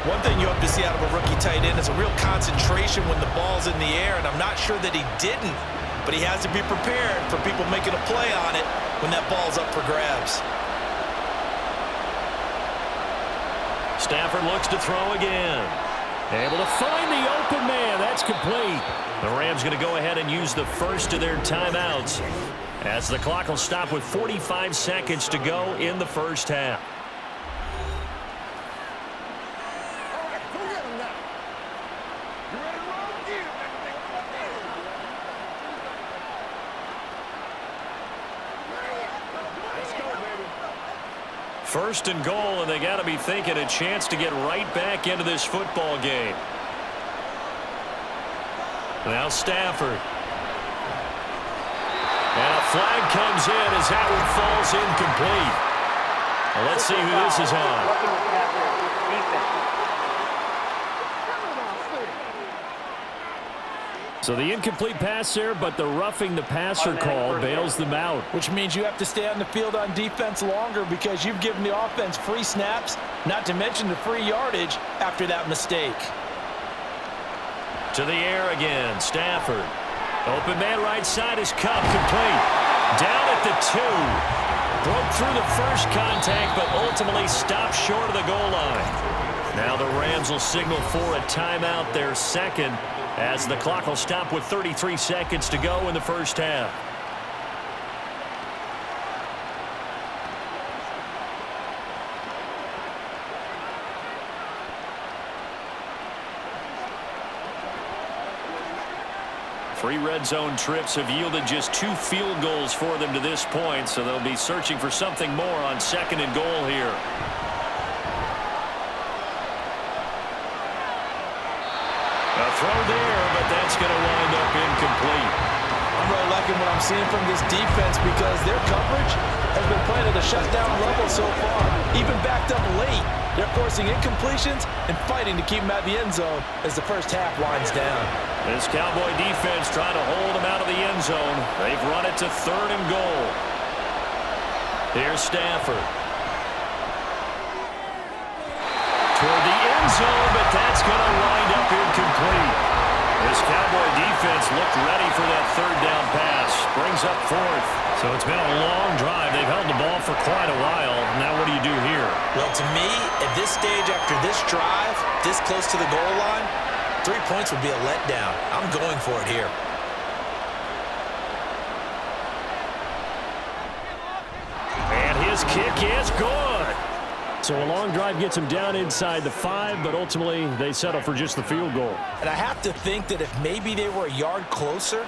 One thing you hope to see out of a rookie tight end is a real concentration when the ball's in the air, and I'm not sure that he didn't, but he has to be prepared for people making a play on it when that ball's up for grabs. Stafford looks to throw again. Able to find the open man. That's complete. The Rams going to go ahead and use the first of their timeouts, as the clock will stop with 45 seconds to go in the first half. First and goal, and they got to be thinking a chance to get right back into this football game. Now Stafford. And a flag comes in as that one falls incomplete. Well, let's see who this is on. So the incomplete pass there, but the roughing the passer call bails them out. Which means you have to stay on the field on defense longer because you've given the offense free snaps, not to mention the free yardage after that mistake. To the air again, Stafford. Open man right side is Cup, complete. Down at the 2. Broke through the first contact, but ultimately stopped short of the goal line. Now the Rams will signal for a timeout, their second, as the clock will stop with 33 seconds to go in the first half. Three red zone trips have yielded just 2 field goals for them to this point, so they'll be searching for something more on 2nd and goal here. A throw there, but that's going to wind up incomplete. I'm really liking what I'm seeing from this defense because their coverage has been playing at a shutdown level so far. Even backed up late, they're forcing incompletions and fighting to keep them out of the end zone as the first half winds down. This Cowboy defense trying to hold them out of the end zone. They've run it to 3rd and goal. Here's Stafford. Toward the end zone, but that's going to wind up incomplete. This Cowboy defense looked ready for that 3rd down pass. Brings up 4th. So it's been a long drive. They've held the ball for quite a while. Now what do you do here? Well, to me, at this stage after this drive, this close to the goal line, 3 points would be a letdown. I'm going for it here. And his kick is good. So a long drive gets him down inside the 5, but ultimately they settle for just the field goal. And I have to think that if maybe they were a yard closer,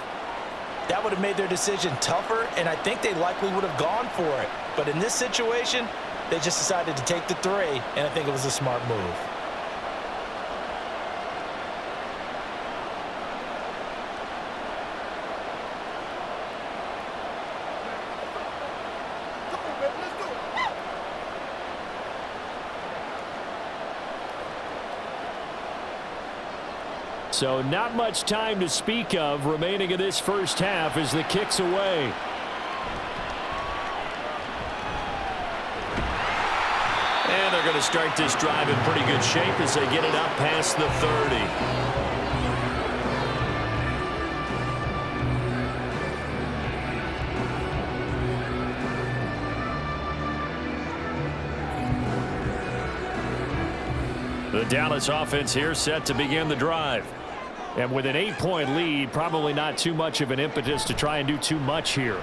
that would have made their decision tougher, and I think they likely would have gone for it. But in this situation, They just decided to take the 3, and I think it was a smart move. So not much time to speak of remaining in this first half as the kick's away. And they're going to start this drive in pretty good shape as they get it up past the 30. The Dallas offense here set to begin the drive. And with an 8-point lead, probably not too much of an impetus to try and do too much here.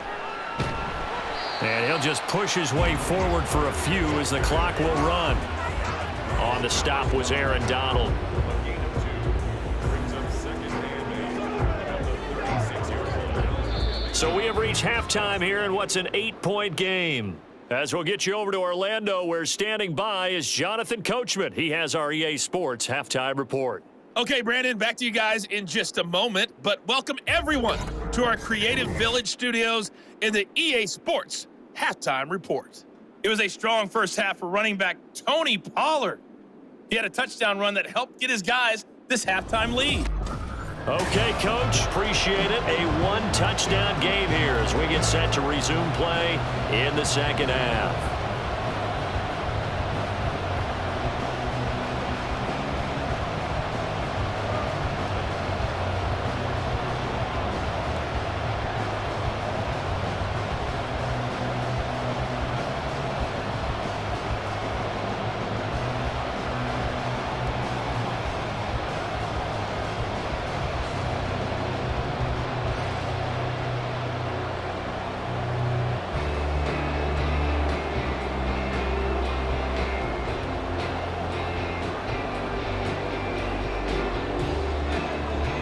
And he'll just push his way forward for a few as the clock will run. On the stop was Aaron Donald. So we have reached halftime here in what's an 8-point game. As we'll get you over to Orlando, where standing by is Jonathan Coachman. He has our EA Sports halftime report. Okay, Brandon, back to you guys in just a moment, but welcome everyone to our Creative Village studios in the EA Sports halftime report. It was a strong first half for running back Tony Pollard. He had a touchdown run that helped get his guys this halftime lead. Okay, Coach, appreciate it. A one-touchdown game here as we get set to resume play in the second half.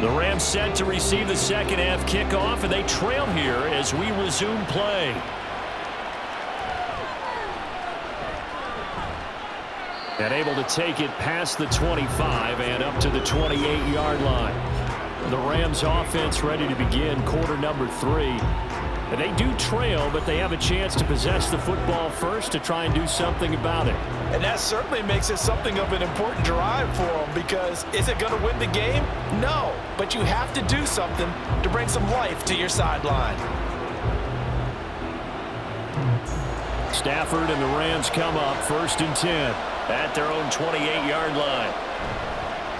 The Rams set to receive the second half kickoff, and they trail here as we resume play. And able to take it past the 25 and up to the 28-yard line. The Rams offense ready to begin quarter number 3. And they do trail, but they have a chance to possess the football first to try and do something about it. And that certainly makes it something of an important drive for them, because is it going to win the game? No, but you have to do something to bring some life to your sideline. Stafford and the Rams come up 1st and 10 at their own 28-yard line.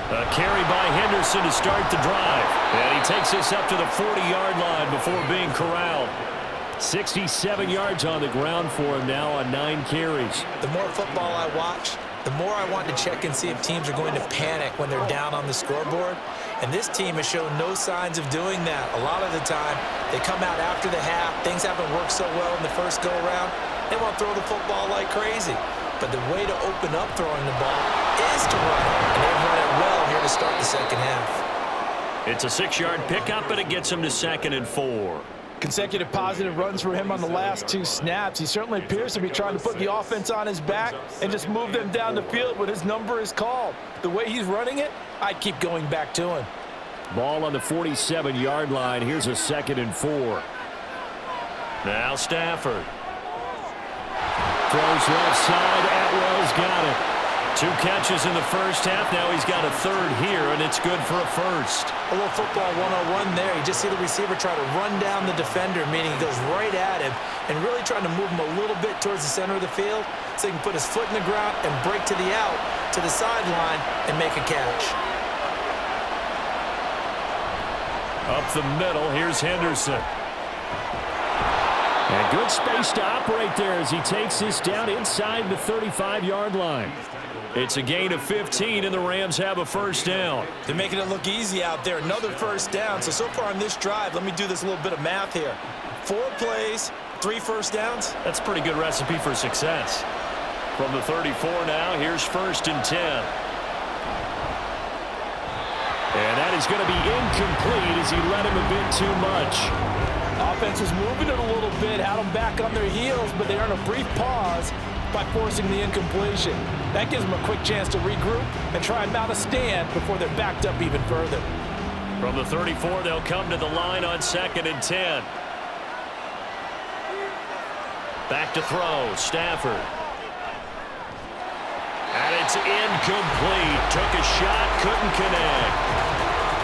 A carry by Henderson to start the drive. And he takes this up to the 40-yard line before being corralled. 67 yards on the ground for him now on 9 carries. The more football I watch, the more I want to check and see if teams are going to panic when they're down on the scoreboard. And this team has shown no signs of doing that. A lot of the time, they come out after the half. Things haven't worked so well in the first go-around. They want to throw the football like crazy. But the way to open up throwing the ball is to run it. And they've run it well here to start the second half. It's a 6-yard pickup, and it gets him to 2nd and 4. Consecutive positive runs for him on the last 2 snaps. He certainly appears to be trying to put the offense on his back and just move them down the field when his number is called. The way he's running it, I'd keep going back to him. Ball on the 47-yard line. Here's a 2nd and 4. Now Stafford. Throws left side. Atwell's got it. 2 catches in the first half. Now he's got a 3rd here, and it's good for a 1st. A little football 101 there. You just see the receiver try to run down the defender, meaning he goes right at him and really trying to move him a little bit towards the center of the field so he can put his foot in the ground and break to the out, to the sideline, and make a catch. Up the middle, here's Henderson. And good space to operate there as he takes this down inside the 35-yard line. It's a gain of 15, and the Rams have a 1st down. They're making it look easy out there. Another 1st down. So far on this drive, let me do this little bit of math here. 4 plays, 3 1st downs. That's a pretty good recipe for success. From the 34 now, here's 1st and 10. And that is going to be incomplete as he led him a bit too much. Offense was moving it a little bit, had them back on their heels, but they earn a brief pause. by forcing the incompletion. That gives them a quick chance to regroup and try and mount a stand before they're backed up even further. From the 34, they'll come to the line on 2nd and 10. Back to throw, Stafford. And it's incomplete. Took a shot, couldn't connect.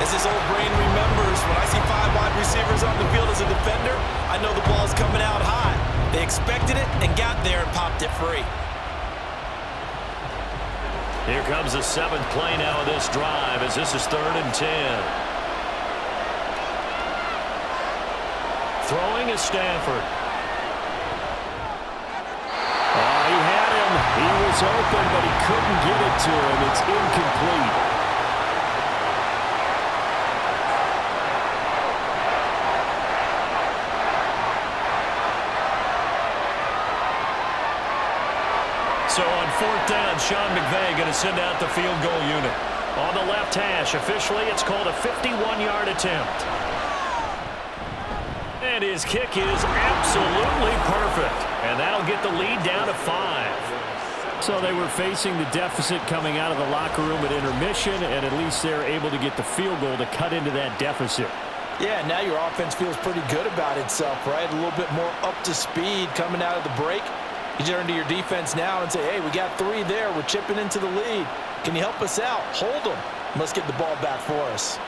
As his old brain remembers, when I see 5 wide receivers on the field as a defender, I know the ball's coming out high. They expected it and got there and popped it free. Here comes the 7th play now of this drive as this is 3rd and 10. Throwing is Stafford. He had him. He was open, but he couldn't get it to him. It's incomplete. So on 4th down, Sean McVay going to send out the field goal unit. On the left hash, officially it's called a 51-yard attempt. And his kick is absolutely perfect. And that'll get the lead down to 5. So they were facing the deficit coming out of the locker room at intermission, and at least they're able to get the field goal to cut into that deficit. Yeah, now your offense feels pretty good about itself, right? A little bit more up to speed coming out of the break. You turn to your defense now and say, hey, we got 3 there. We're chipping into the lead. Can you help us out? Hold them. Let's get the ball back for us.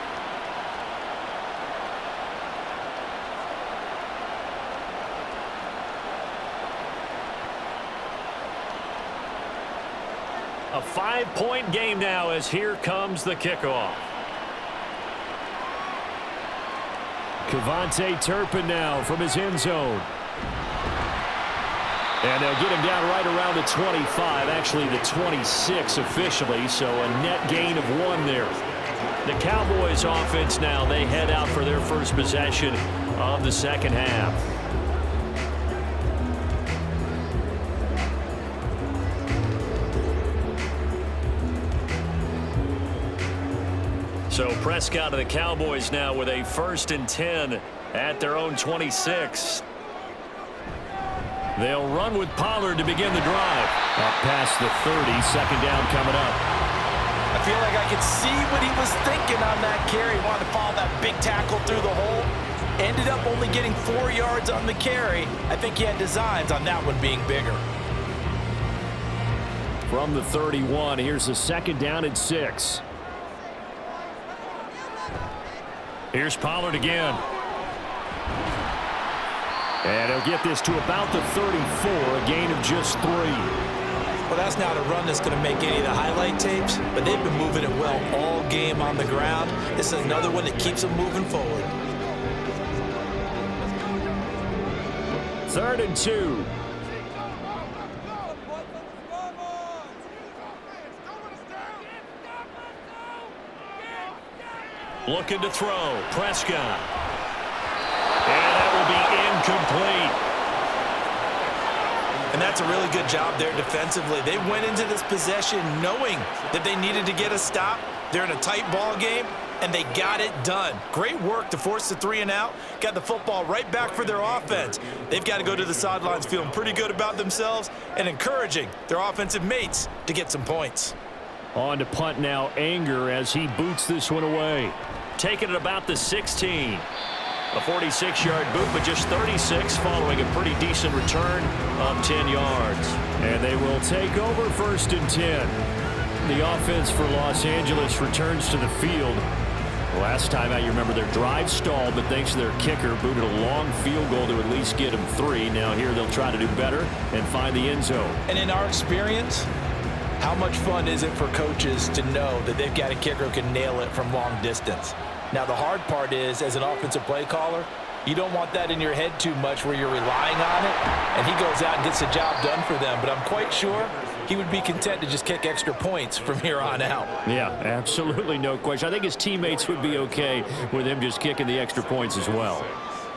A 5-point game now as here comes the kickoff. Kevontae Turpin now from his end zone. And they'll get him down right around the 25, actually the 26 officially, so a net gain of 1 there. The Cowboys offense now, they head out for their first possession of the second half. So Prescott of the Cowboys now with a 1st and 10 at their own 26. They'll run with Pollard to begin the drive. Up past the 30, 2nd down coming up. I feel like I could see what he was thinking on that carry. He wanted to follow that big tackle through the hole. Ended up only getting 4 yards on the carry. I think he had designs on that one being bigger. From the 31, here's the 2nd down and 6. Here's Pollard again. And he'll get this to about the 34, a gain of just 3. Well, that's not a run that's going to make any of the highlight tapes, but they've been moving it well all game on the ground. This is another one that keeps them moving forward. 3rd and 2. Looking to throw. Prescott. And that will be incomplete. And that's a really good job there defensively. They went into this possession knowing that they needed to get a stop. They're in a tight ball game, and they got it done. Great work to force the 3 and out. Got the football right back for their offense. They've got to go to the sidelines feeling pretty good about themselves and encouraging their offensive mates to get some points. On to punt now, Anger, as he boots this one away. Taking it about the 16. A 46-yard boot, but just 36 following a pretty decent return of 10 yards. And they will take over 1st and 10. The offense for Los Angeles returns to the field. Last time out, you remember their drive stalled, but thanks to their kicker, booted a long field goal to at least get them 3. Now here they'll try to do better and find the end zone. And in our experience, how much fun is it for coaches to know that they've got a kicker who can nail it from long distance? Now, the hard part is, as an offensive play caller, you don't want that in your head too much where you're relying on it, and he goes out and gets the job done for them. But I'm quite sure he would be content to just kick extra points from here on out. Yeah, absolutely no question. I think his teammates would be okay with him just kicking the extra points as well.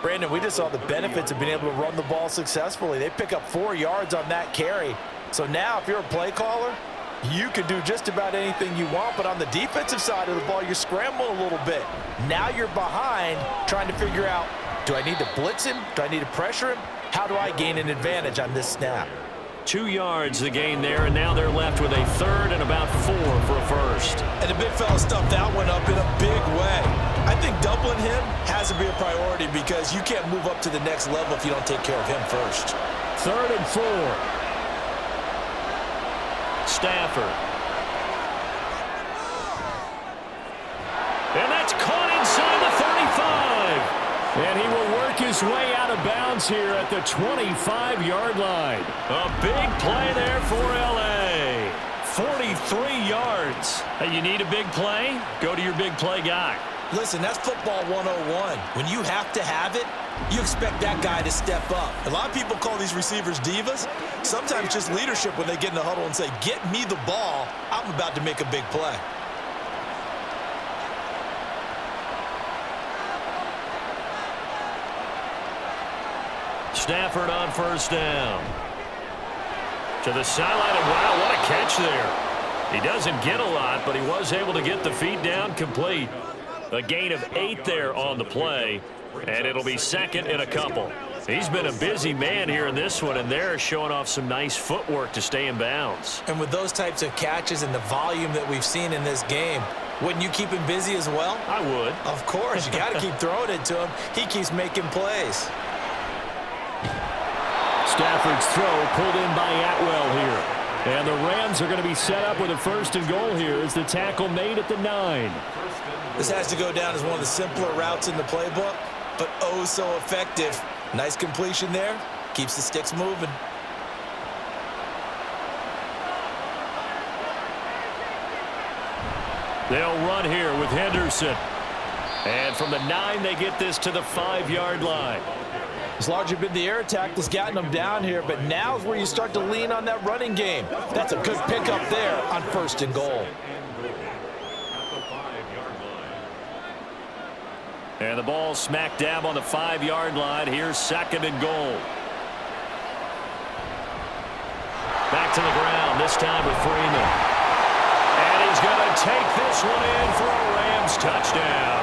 Brandon, we just saw the benefits of being able to run the ball successfully. They pick up 4 yards on that carry. So now, if you're a play caller, you can do just about anything you want, but on the defensive side of the ball, you're scrambling a little bit. Now you're behind trying to figure out, do I need to blitz him? Do I need to pressure him? How do I gain an advantage on this snap? 2 yards the gain there, and now they're left with a third and about 4 for a first. And the big fella stuffed that one up in a big way. I think doubling him has to be a priority because you can't move up to the next level if you don't take care of him first. 3rd and 4. Stafford. And that's caught inside the 35. And he will work his way out of bounds here at the 25-yard line. A big play there for L.A. 43 yards. Hey, you need a big play? Go to your big play guy. Listen, that's football 101. When you have to have it, you expect that guy to step up. A lot of people call these receivers divas. Sometimes just leadership when they get in the huddle and say, get me the ball. I'm about to make a big play. Stafford on 1st down. To the sideline, and wow, what a catch there. He doesn't get a lot, but he was able to get the feet down complete. A gain of 8 there on the play, and it'll be 2nd and a couple. He's been a busy man here in this one, and they're showing off some nice footwork to stay in bounds. And with those types of catches and the volume that we've seen in this game, wouldn't you keep him busy as well? I would. Of course, you got to keep throwing it to him. He keeps making plays. Stafford's throw pulled in by Atwell here. And the Rams are going to be set up with a 1st and goal here as the tackle made at the 9. This has to go down as one of the simpler routes in the playbook, but oh so effective. Nice completion there. Keeps the sticks moving. They'll run here with Henderson. And from the 9, they get this to the 5-yard line. It's largely been the air attack that's gotten them down here, but now's where you start to lean on that running game. That's a good pickup there on 1st and goal. And the ball smack dab on the 5-yard line. Here's 2nd and goal. Back to the ground, this time with Freeman. And he's going to take this one in for a Rams touchdown.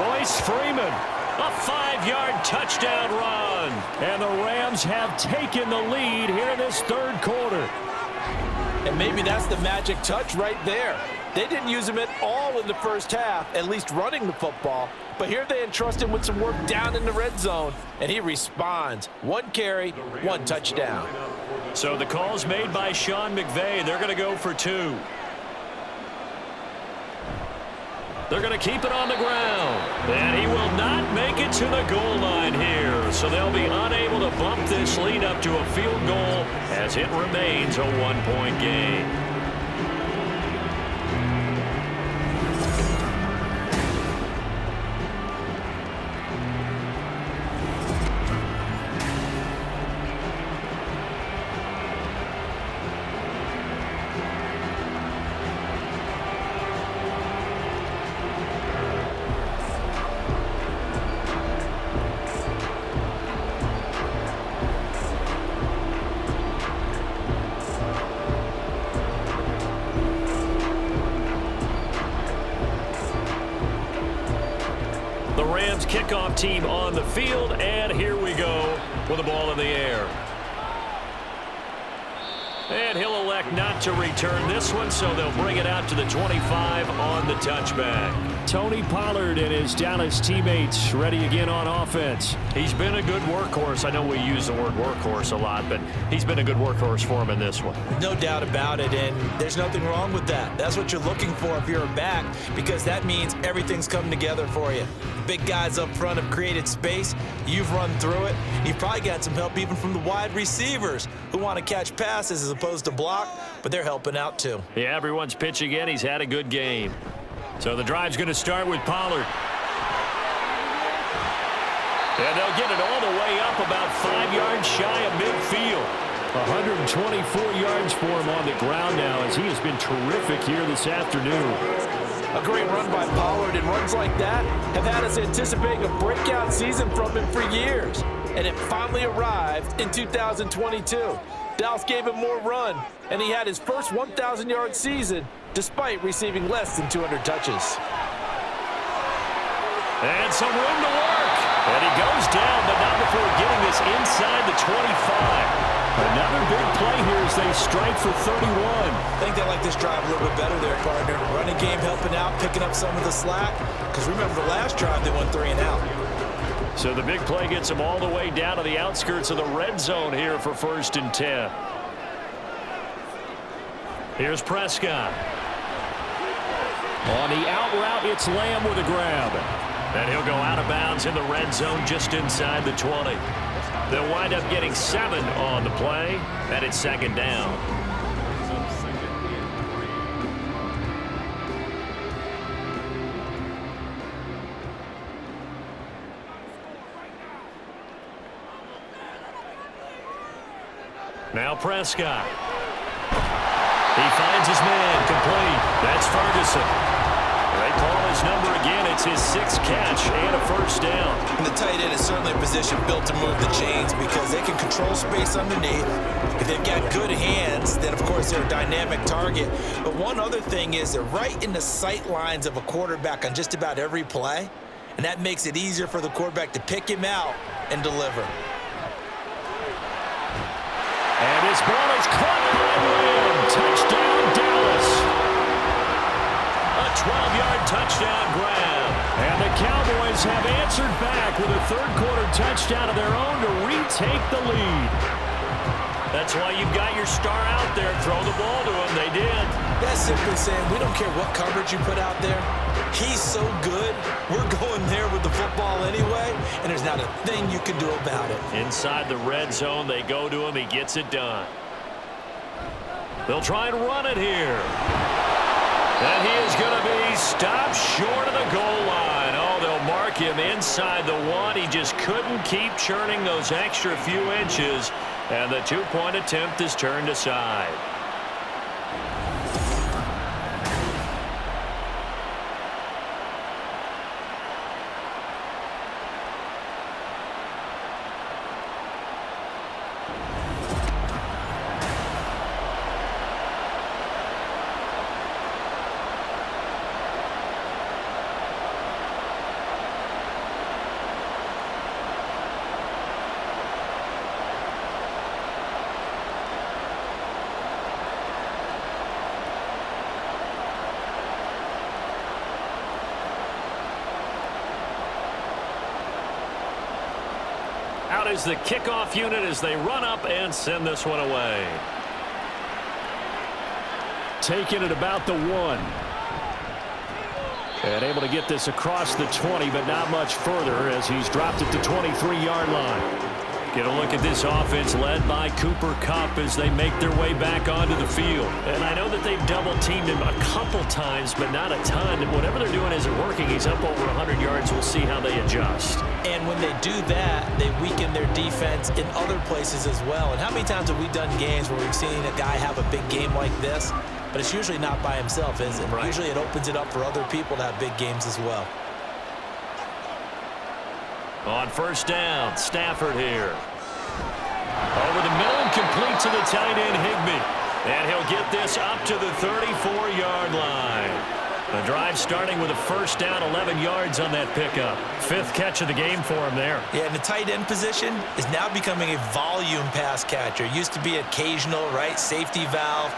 Royce Freeman. A 5-yard touchdown run. And the Rams have taken the lead here in this 3rd quarter. And maybe that's the magic touch right there. They didn't use him at all in the first half, at least running the football. But here they entrust him with some work down in the red zone, and he responds. 1 carry, 1 touchdown. So the call's made by Sean McVay. They're going to go for 2. They're going to keep it on the ground. And he will not make it to the goal line here. So they'll be unable to bump this lead up to a field goal as it remains a 1-point game. The Rams kickoff team on the field, and here we go with the ball in the air. And he'll elect not to return this one, so they'll bring it out to the 25 on the touchback. Tony Pollard and his Dallas teammates ready again on offense. He's been a good workhorse. I know we use the word workhorse a lot, but he's been a good workhorse for him in this one. No doubt about it, and there's nothing wrong with that. That's what you're looking for if you're a back, because that means everything's coming together for you. Big guys up front have created space. You've run through it. You've probably got some help even from the wide receivers who want to catch passes as opposed to block, but they're helping out too. Yeah, everyone's pitching in. He's had a good game. So the drive's going to start with Pollard. And they'll get it all the way up about 5 yards shy of midfield. 124 yards for him on the ground now as he has been terrific here this afternoon. A great run by Pollard, and runs like that have had us anticipating a breakout season from him for years. And it finally arrived in 2022. Dallas gave him more run, and he had his first 1,000-yard season despite receiving less than 200 touches. And some room to work. And he goes down, but not before getting this inside the 25. Another big play here as they strike for 31. I think they like this drive a little bit better there, partner. Running game helping out, picking up some of the slack. Because remember the last drive, they went 3 and out. So the big play gets them all the way down to the outskirts of the red zone here for 1st and 10. Here's Prescott. On the out route, it's Lamb with a grab. And he'll go out of bounds in the red zone just inside the 20. They'll wind up getting 7 on the play, and it's 2nd down. Now Prescott. He finds his man complete. That's Ferguson. They call his number again. It's his 6th catch and a 1st down. And the tight end is certainly a position built to move the chains because they can control space underneath. If they've got good hands, then of course they're a dynamic target. But one other thing is they're right in the sight lines of a quarterback on just about every play. And that makes it easier for the quarterback to pick him out and deliver. And this ball is caught by Lamb. Touchdown, Dallas. A 12-yard touchdown grab. And the Cowboys have answered back with a third-quarter touchdown of their own to retake the lead. That's why you've got your star out there. Throw the ball to him. They did. That's simply saying we don't care what coverage you put out there. He's so good. We're going there with the football anyway, and there's not a thing you can do about it. Inside the red zone, they go to him. He gets it done. They'll try and run it here. And he is going to be stopped short of the goal line. Oh, they'll mark him inside the 1. He just couldn't keep churning those extra few inches, and the 2-point attempt is turned aside. Out is the kickoff unit as they run up and send this one away. Taking it about the 1. And able to get this across the 20, but not much further as he's dropped it to 23-yard line. Get a look at this offense led by Cooper Kupp as they make their way back onto the field. And I know that they've double-teamed him a couple times, but not a ton. Whatever they're doing isn't working. He's up over 100 yards. We'll see how they adjust. And when they do that, they weaken their defense in other places as well. And how many times have we done games where we've seen a guy have a big game like this? But it's usually not by himself, is it? Right. Usually it opens it up for other people to have big games as well. On 1st down, Stafford here. Over the middle and complete to the tight end, Higbee. And he'll get this up to the 34-yard line. The drive starting with a 1st down, 11 yards on that pickup. 5th catch of the game for him there. Yeah, and the tight end position is now becoming a volume pass catcher. It used to be occasional, right? Safety valve.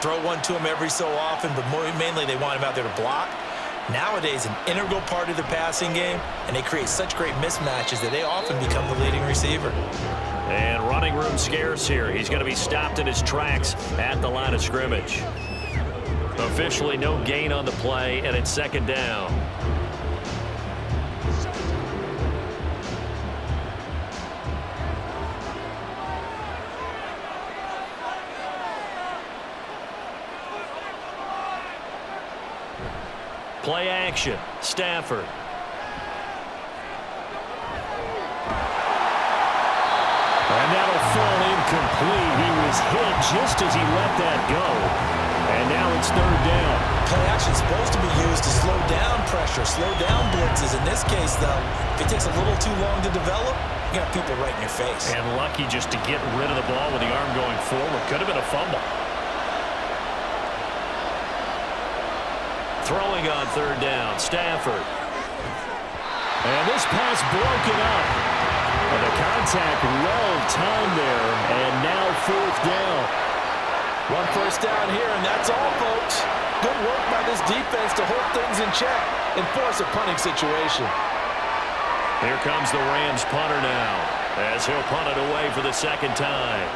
Throw one to him every so often, but mainly they want him out there to block. Nowadays, an integral part of the passing game, and they create such great mismatches that they often become the leading receiver. And running room scarce here. He's going to be stopped in his tracks at the line of scrimmage. Officially no gain on the play, and it's 2nd down. Play action. Stafford. And that'll fall incomplete. He was hit just as he let that go. And now it's 3rd down. Play action is supposed to be used to slow down pressure, slow down blitzes. In this case, though, if it takes a little too long to develop, you got people right in your face. And lucky just to get rid of the ball with the arm going forward. Could have been a fumble. Throwing on 3rd down, Stafford. And this pass broken up. And the contact well timed there, and now 4th down. One first down here, and that's all, folks. Good work by this defense to hold things in check and force a punting situation. Here comes the Rams punter now, as he'll punt it away for the 2nd time.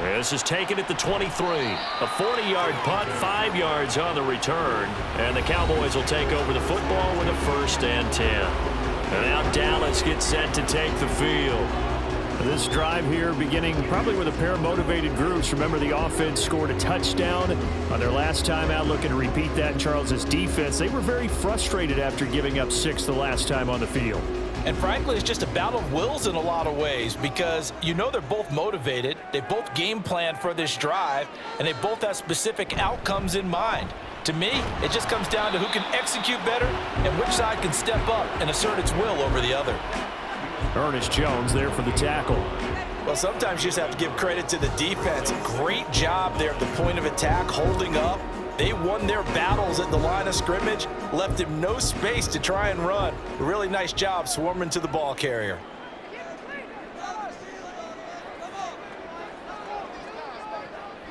This is taken at the 23. A 40-yard punt, 5 yards on the return. And the Cowboys will take over the football with a 1st and 10. And now Dallas gets set to take the field. This drive here beginning probably with a pair of motivated groups. Remember, the offense scored a touchdown on their last time out. Looking to repeat that in Charles's defense. They were very frustrated after giving up 6 the last time on the field. And frankly, it's just a battle of wills in a lot of ways because you know they're both motivated. They both game planned for this drive, and they both have specific outcomes in mind. To me, it just comes down to who can execute better and which side can step up and assert its will over the other. Ernest Jones there for the tackle. Well, sometimes you just have to give credit to the defense. Great job there at the point of attack, holding up. They won their battles at the line of scrimmage, left him no space to try and run. A really nice job swarming to the ball carrier.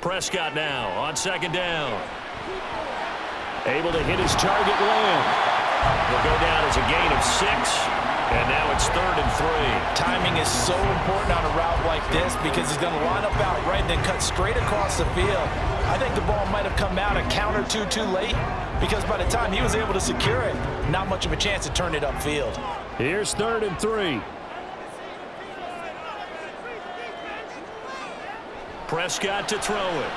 Prescott now on 2nd down. Able to hit his target Lamb. He'll go down as a gain of 6. And now it's 3rd and 3. Timing is so important on a route like this because he's going to line up out right and then cut straight across the field. I think the ball might have come out a count or two too late because by the time he was able to secure it, not much of a chance to turn it upfield. Here's 3rd and 3. Prescott to throw it.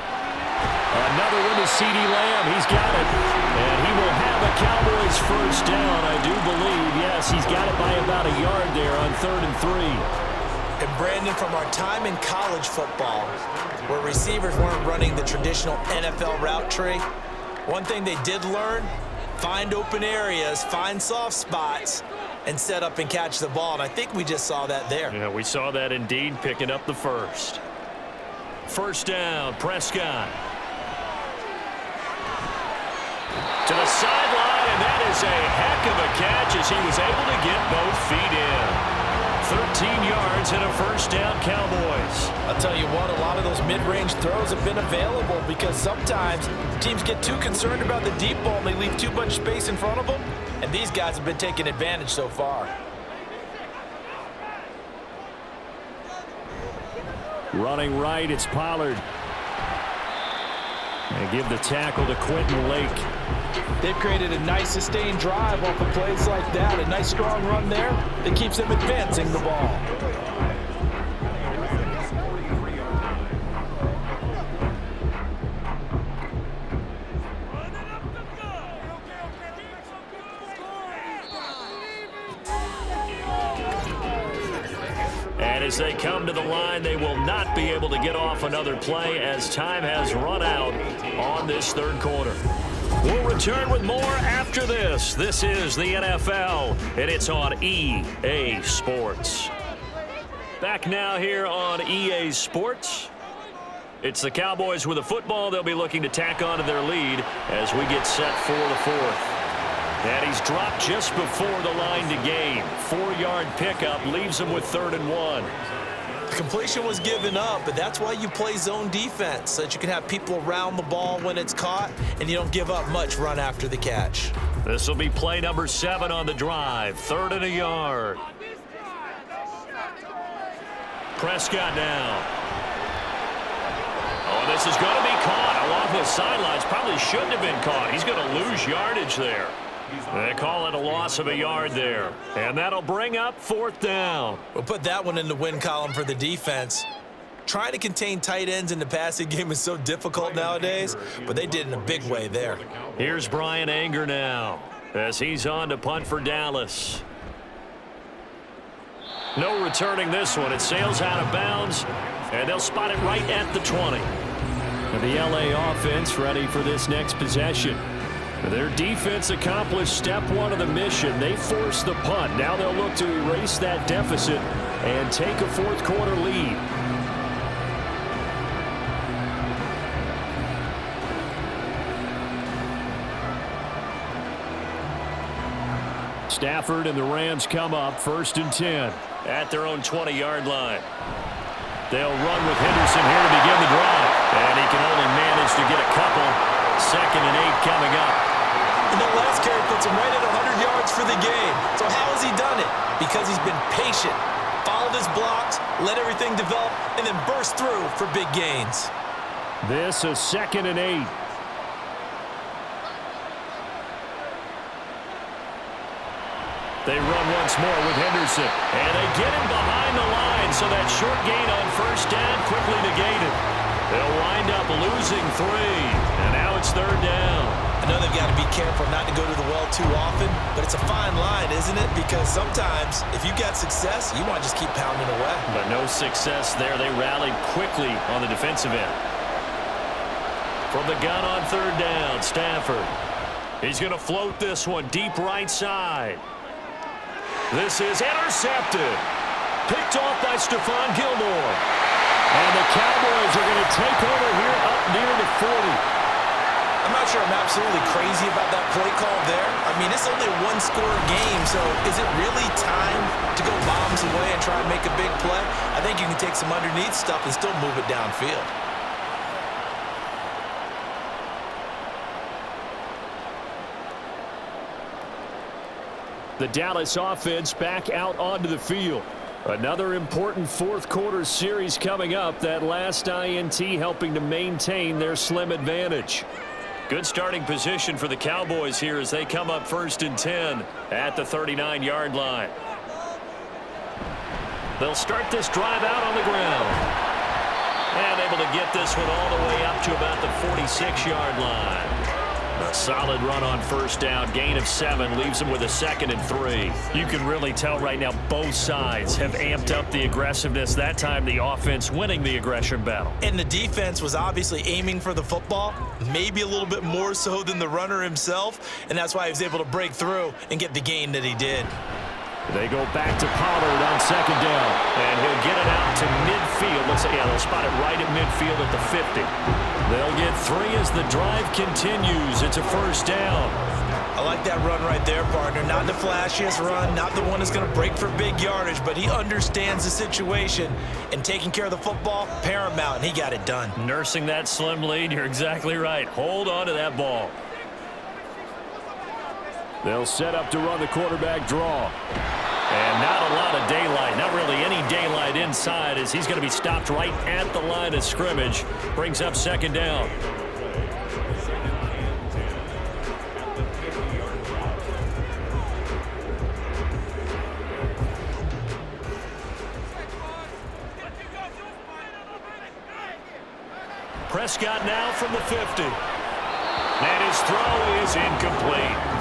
Another one to CeeDee Lamb. He's got it. And he will have a Cowboys 1st down, I do believe. Yes, he's got it by about a yard there on 3rd and 3. And Brandon, from our time in college football, where receivers weren't running the traditional NFL route tree, one thing they did learn, find open areas, find soft spots, and set up and catch the ball. And I think we just saw that there. Yeah, we saw that indeed, picking up the 1st. 1st down, Prescott. To the sideline, and that is a heck of a catch as he was able to get both feet in. 13 yards and a 1st down, Cowboys. I'll tell you what, a lot of those mid-range throws have been available because sometimes teams get too concerned about the deep ball and they leave too much space in front of them, and these guys have been taking advantage so far. Running right, it's Pollard. And give the tackle to Quentin Lake. They've created a nice sustained drive off of plays like that. A nice strong run there that keeps them advancing the ball. And as they come to the line, they will not be able to get off another play as time has run out on this 3rd quarter. We'll return with more after this. This is the NFL, and it's on EA Sports. Back now here on EA Sports. It's the Cowboys with a football. They'll be looking to tack on to their lead as we get set for the 4th. And he's dropped just before the line to gain. 4-yard pickup leaves him with 3rd and 1. The completion was given up, but that's why you play zone defense, so that you can have people around the ball when it's caught, and you don't give up much run after the catch. This will be play number 7 on the drive. 3rd and a yard. Prescott now. Oh, this is going to be caught along the sidelines. Probably shouldn't have been caught. He's going to lose yardage there. They call it a loss of a yard there. And that'll bring up 4th down. We'll put that one in the win column for the defense. Trying to contain tight ends in the passing game is so difficult nowadays, but they did in a big way there. Here's Brian Anger now as he's on to punt for Dallas. No returning this one. It sails out of bounds, and they'll spot it right at the 20. And the LA offense ready for this next possession. Their defense accomplished step 1 of the mission. They forced the punt. Now they'll look to erase that deficit and take a 4th quarter lead. Stafford and the Rams come up 1st and 10 at their own 20-yard line. They'll run with Henderson here to begin the drive. And he can only manage to get a couple. 2nd and 8 coming up. And that last carry puts him right at 100 yards for the game. So how has he done it? Because he's been patient, followed his blocks, let everything develop, and then burst through for big gains. This is 2nd and 8. They run once more with Henderson. And they get him behind the line, so that short gain on 1st down quickly negated. They'll wind up losing 3. And now it's 3rd down. I know they've got to be careful not to go to the well too often, but it's a fine line, isn't it? Because sometimes, if you got success, you want to just keep pounding away. But no success there. They rallied quickly on the defensive end. From the gun on 3rd down, Stafford. He's going to float this one deep right side. This is intercepted. Picked off by Stephon Gilmore. And the Cowboys are going to take over here up near the 40. I'm not sure I'm absolutely crazy about that play call there. I mean, it's only a one-score game, so is it really time to go bombs away and try and make a big play? I think you can take some underneath stuff and still move it downfield. The Dallas offense back out onto the field. Another important 4th quarter series coming up. That last INT helping to maintain their slim advantage. Good starting position for the Cowboys here as they come up 1st and 10 at the 39-yard line. They'll start this drive out on the ground. And able to get this one all the way up to about the 46-yard line. A solid run on 1st down. Gain of 7 leaves him with a 2nd and 3. You can really tell right now both sides have amped up the aggressiveness. That time the offense winning the aggression battle. And the defense was obviously aiming for the football, maybe a little bit more so than the runner himself, and that's why he was able to break through and get the gain that he did. They go back to Pollard on 2nd down, and he'll get it out to midfield. Looks like, yeah, they'll spot it right at midfield at the 50. They'll get 3 as the drive continues. It's a 1st down. I like that run right there, partner. Not the flashiest run, not the one that's going to break for big yardage, but he understands the situation, and taking care of the football, paramount, and he got it done. Nursing that slim lead, you're exactly right. Hold on to that ball. They'll set up to run the quarterback draw. And not a lot of daylight, not really any daylight inside as he's going to be stopped right at the line of scrimmage. Brings up 2nd down. Prescott now from the 50. And his throw is incomplete.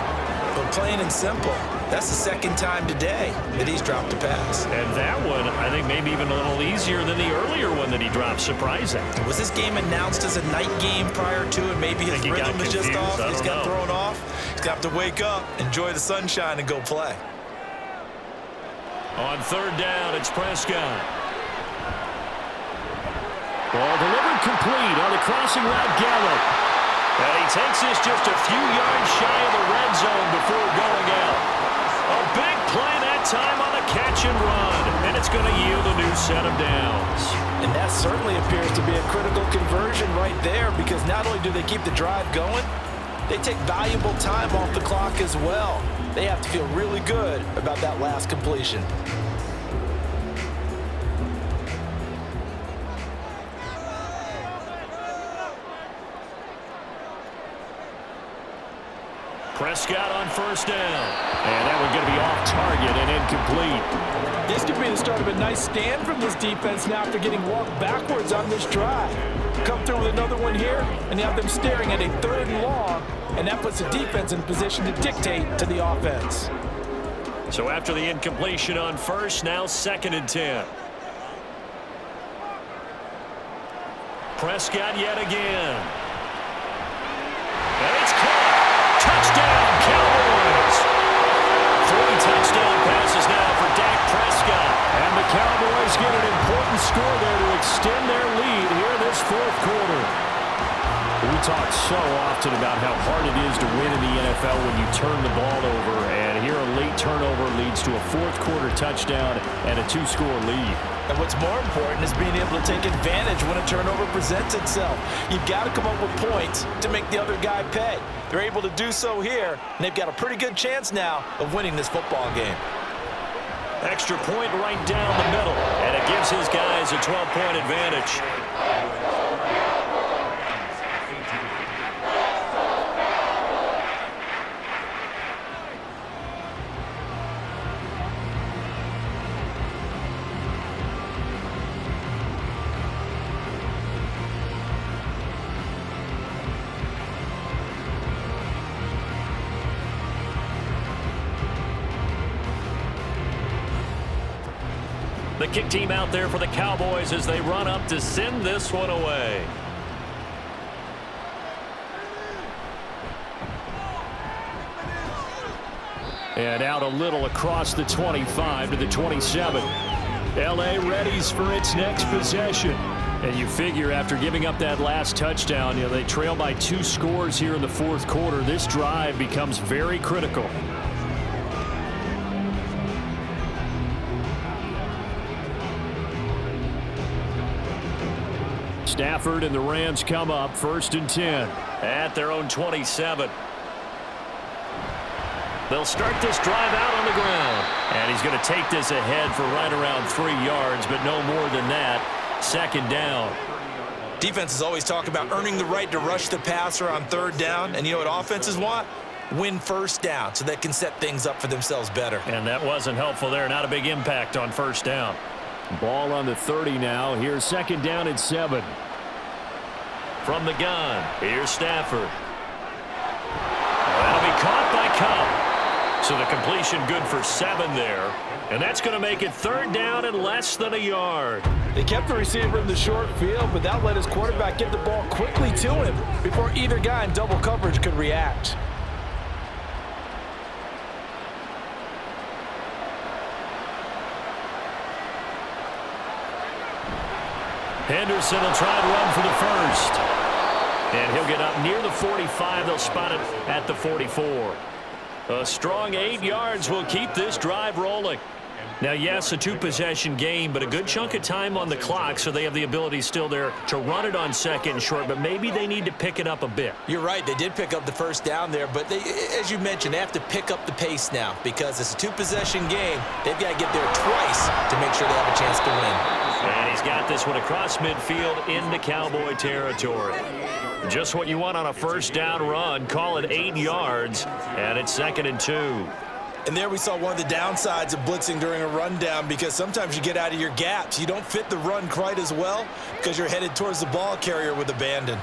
But plain and simple, that's the 2nd time today that he's dropped a pass. And that one, I think, maybe even a little easier than the earlier one that he dropped. Surprising. Was this game announced as a night game prior to, and maybe his rhythm is just off? He's got thrown off. He's got to wake up, enjoy the sunshine, and go play. On 3rd down, it's Prescott. Ball delivered complete on the crossing route, Gallup. And he takes this just a few yards shy of the red zone before going out. A big play that time on the catch and run. And it's going to yield a new set of downs. And that certainly appears to be a critical conversion right there, because not only do they keep the drive going, they take valuable time off the clock as well. They have to feel really good about that last completion. Prescott on 1st down. And that one going to be off target and incomplete. This could be the start of a nice stand from this defense now after getting walked backwards on this drive. Come through with another one here, and you have them staring at a 3rd and long, and that puts the defense in position to dictate to the offense. So after the incompletion on 1st, now 2nd and 10. Prescott yet again. And it's caught. Touchdown, Cowboys! 3 touchdown passes now for Dak Prescott. And the Cowboys get an important score there to extend their lead here this 4th quarter. We talk so often about how hard it is to win in the NFL when you turn the ball over, and here a late turnover leads to a fourth-quarter touchdown and a two-score lead. And what's more important is being able to take advantage when a turnover presents itself. You've got to come up with points to make the other guy pay. They're able to do so here, and they've got a pretty good chance now of winning this football game. Extra point right down the middle, and it gives his guys a 12-point advantage. The kick team out there for the Cowboys as they run up to send this one away. And out a little across the 25 to the 27. L.A. readies for its next possession. And you figure after giving up that last touchdown, they trail by 2 scores here in the fourth quarter. This drive becomes very critical. Stafford and the Rams come up 1st and 10 at their own 27. They'll start this drive out on the ground. And he's going to take this ahead for right around 3 yards, but no more than that. 2nd down. Defenses always talk about earning the right to rush the passer on 3rd down. And you know what offenses want? Win 1st down so they can set things up for themselves better. And that wasn't helpful there. Not a big impact on 1st down. Ball on the 30 now. Here's 2nd down and 7. From the gun, here's Stafford. That'll be caught by Cup. So the completion good for 7 there. And that's going to make it 3rd down and less than a yard. They kept the receiver in the short field, but that let his quarterback get the ball quickly to him before either guy in double coverage could react. Henderson will try and run for the 1st. And he'll get up near the 45. They'll spot it at the 44. A strong 8 yards will keep this drive rolling. Now, yes, a 2-possession game, but a good chunk of time on the clock, so they have the ability still there to run it on 2nd and short, but maybe they need to pick it up a bit. You're right. They did pick up the 1st down there, but they, as you mentioned, they have to pick up the pace now because it's a 2-possession game. They've got to get there twice to make sure they have a chance to win. And he's got this one across midfield into Cowboy territory. Just what you want on a 1st down run. Call it 8 yards, and it's 2nd and 2. And there we saw one of the downsides of blitzing during a rundown because sometimes you get out of your gaps. You don't fit the run quite as well because you're headed towards the ball carrier with abandon.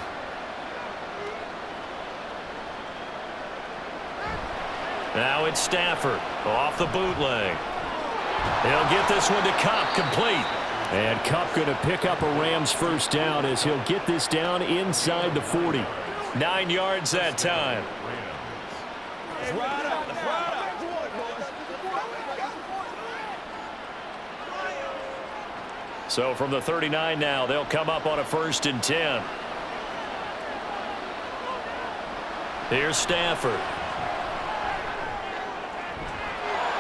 Now it's Stafford off the bootleg. He'll get this one to Cup, complete. And Cup going to pick up a Rams 1st down as he'll get this down inside the 40. 9 yards that time. So from the 39 now, they'll come up on a 1st and 10. Here's Stafford.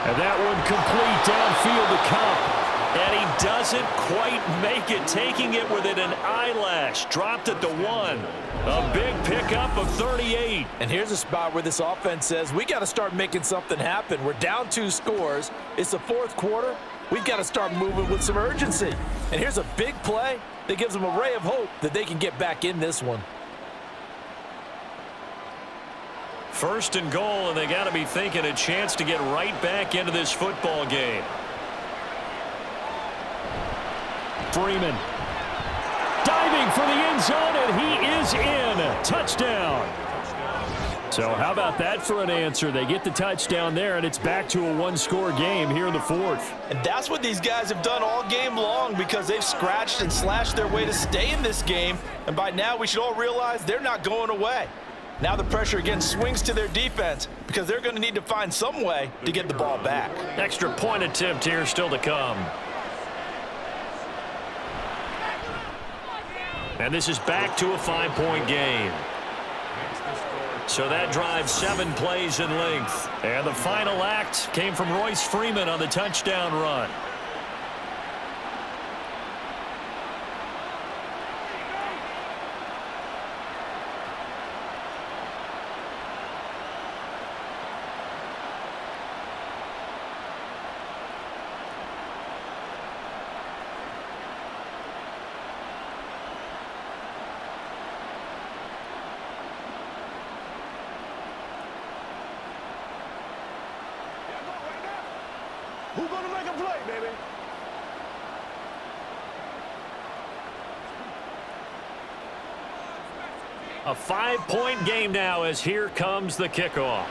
And that one complete downfield to Cup. And he doesn't quite make it, taking it within an eyelash. Dropped at the 1. A big pickup of 38. And here's a spot where this offense says, we got to start making something happen. We're down 2 scores. It's the 4th quarter. We've got to start moving with some urgency. And here's a big play that gives them a ray of hope that they can get back in this one. 1st and goal, and they got to be thinking a chance to get right back into this football game. Freeman diving for the end zone, and he is in. Touchdown. So how about that for an answer? They get the touchdown there, and it's back to a 1-score game here in the 4th. And that's what these guys have done all game long because they've scratched and slashed their way to stay in this game. And by now, we should all realize they're not going away. Now the pressure again swings to their defense because they're going to need to find some way to get the ball back. Extra point attempt here still to come. And this is back to a 5-point game. So that drive 7 plays in length. And the final act came from Royce Freeman on the touchdown run. Who's gonna make a play, baby? A 5-point game now as here comes the kickoff.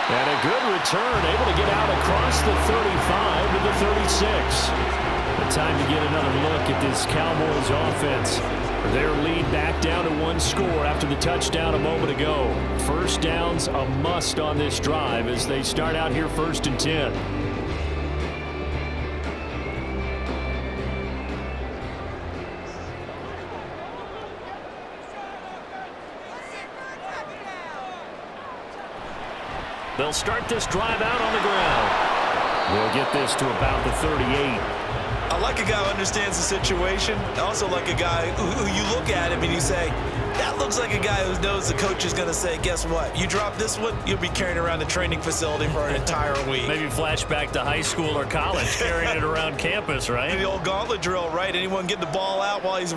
And a good return, able to get out across the 35 to the 36. The time to get another look at this Cowboys offense. Their lead back down to 1 score after the touchdown a moment ago. First down's a must on this drive as they start out here 1st and 10. They'll start this drive out on the ground. We'll get this to about the 38. I like a guy who understands the situation. I also like a guy who you look at him and you say, that looks like a guy who knows the coach is going to say, guess what? You drop this one, you'll be carrying around the training facility for an entire week. Maybe flashback to high school or college, carrying it around campus, right? The old gauntlet drill, right? Anyone get the ball out while he's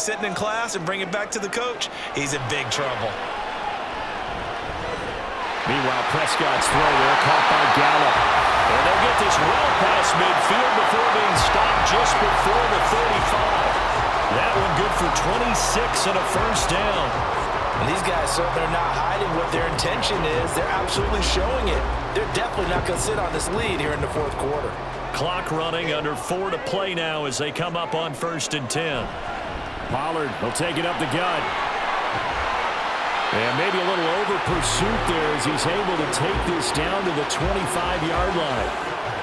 sitting in class and bring it back to the coach, he's in big trouble. Meanwhile, Prescott's throw there caught by Gallup. And they'll get this well past midfield before being stopped just before the 35. That one good for 26 and a first down. And these guys certainly are not hiding what their intention is. They're absolutely showing it. They're definitely not going to sit on this lead here in the 4th quarter. Clock running, under 4 to play now as they come up on 1st and 10. Pollard will take it up the gut. And maybe a little over pursuit there as he's able to take this down to the 25-yard line.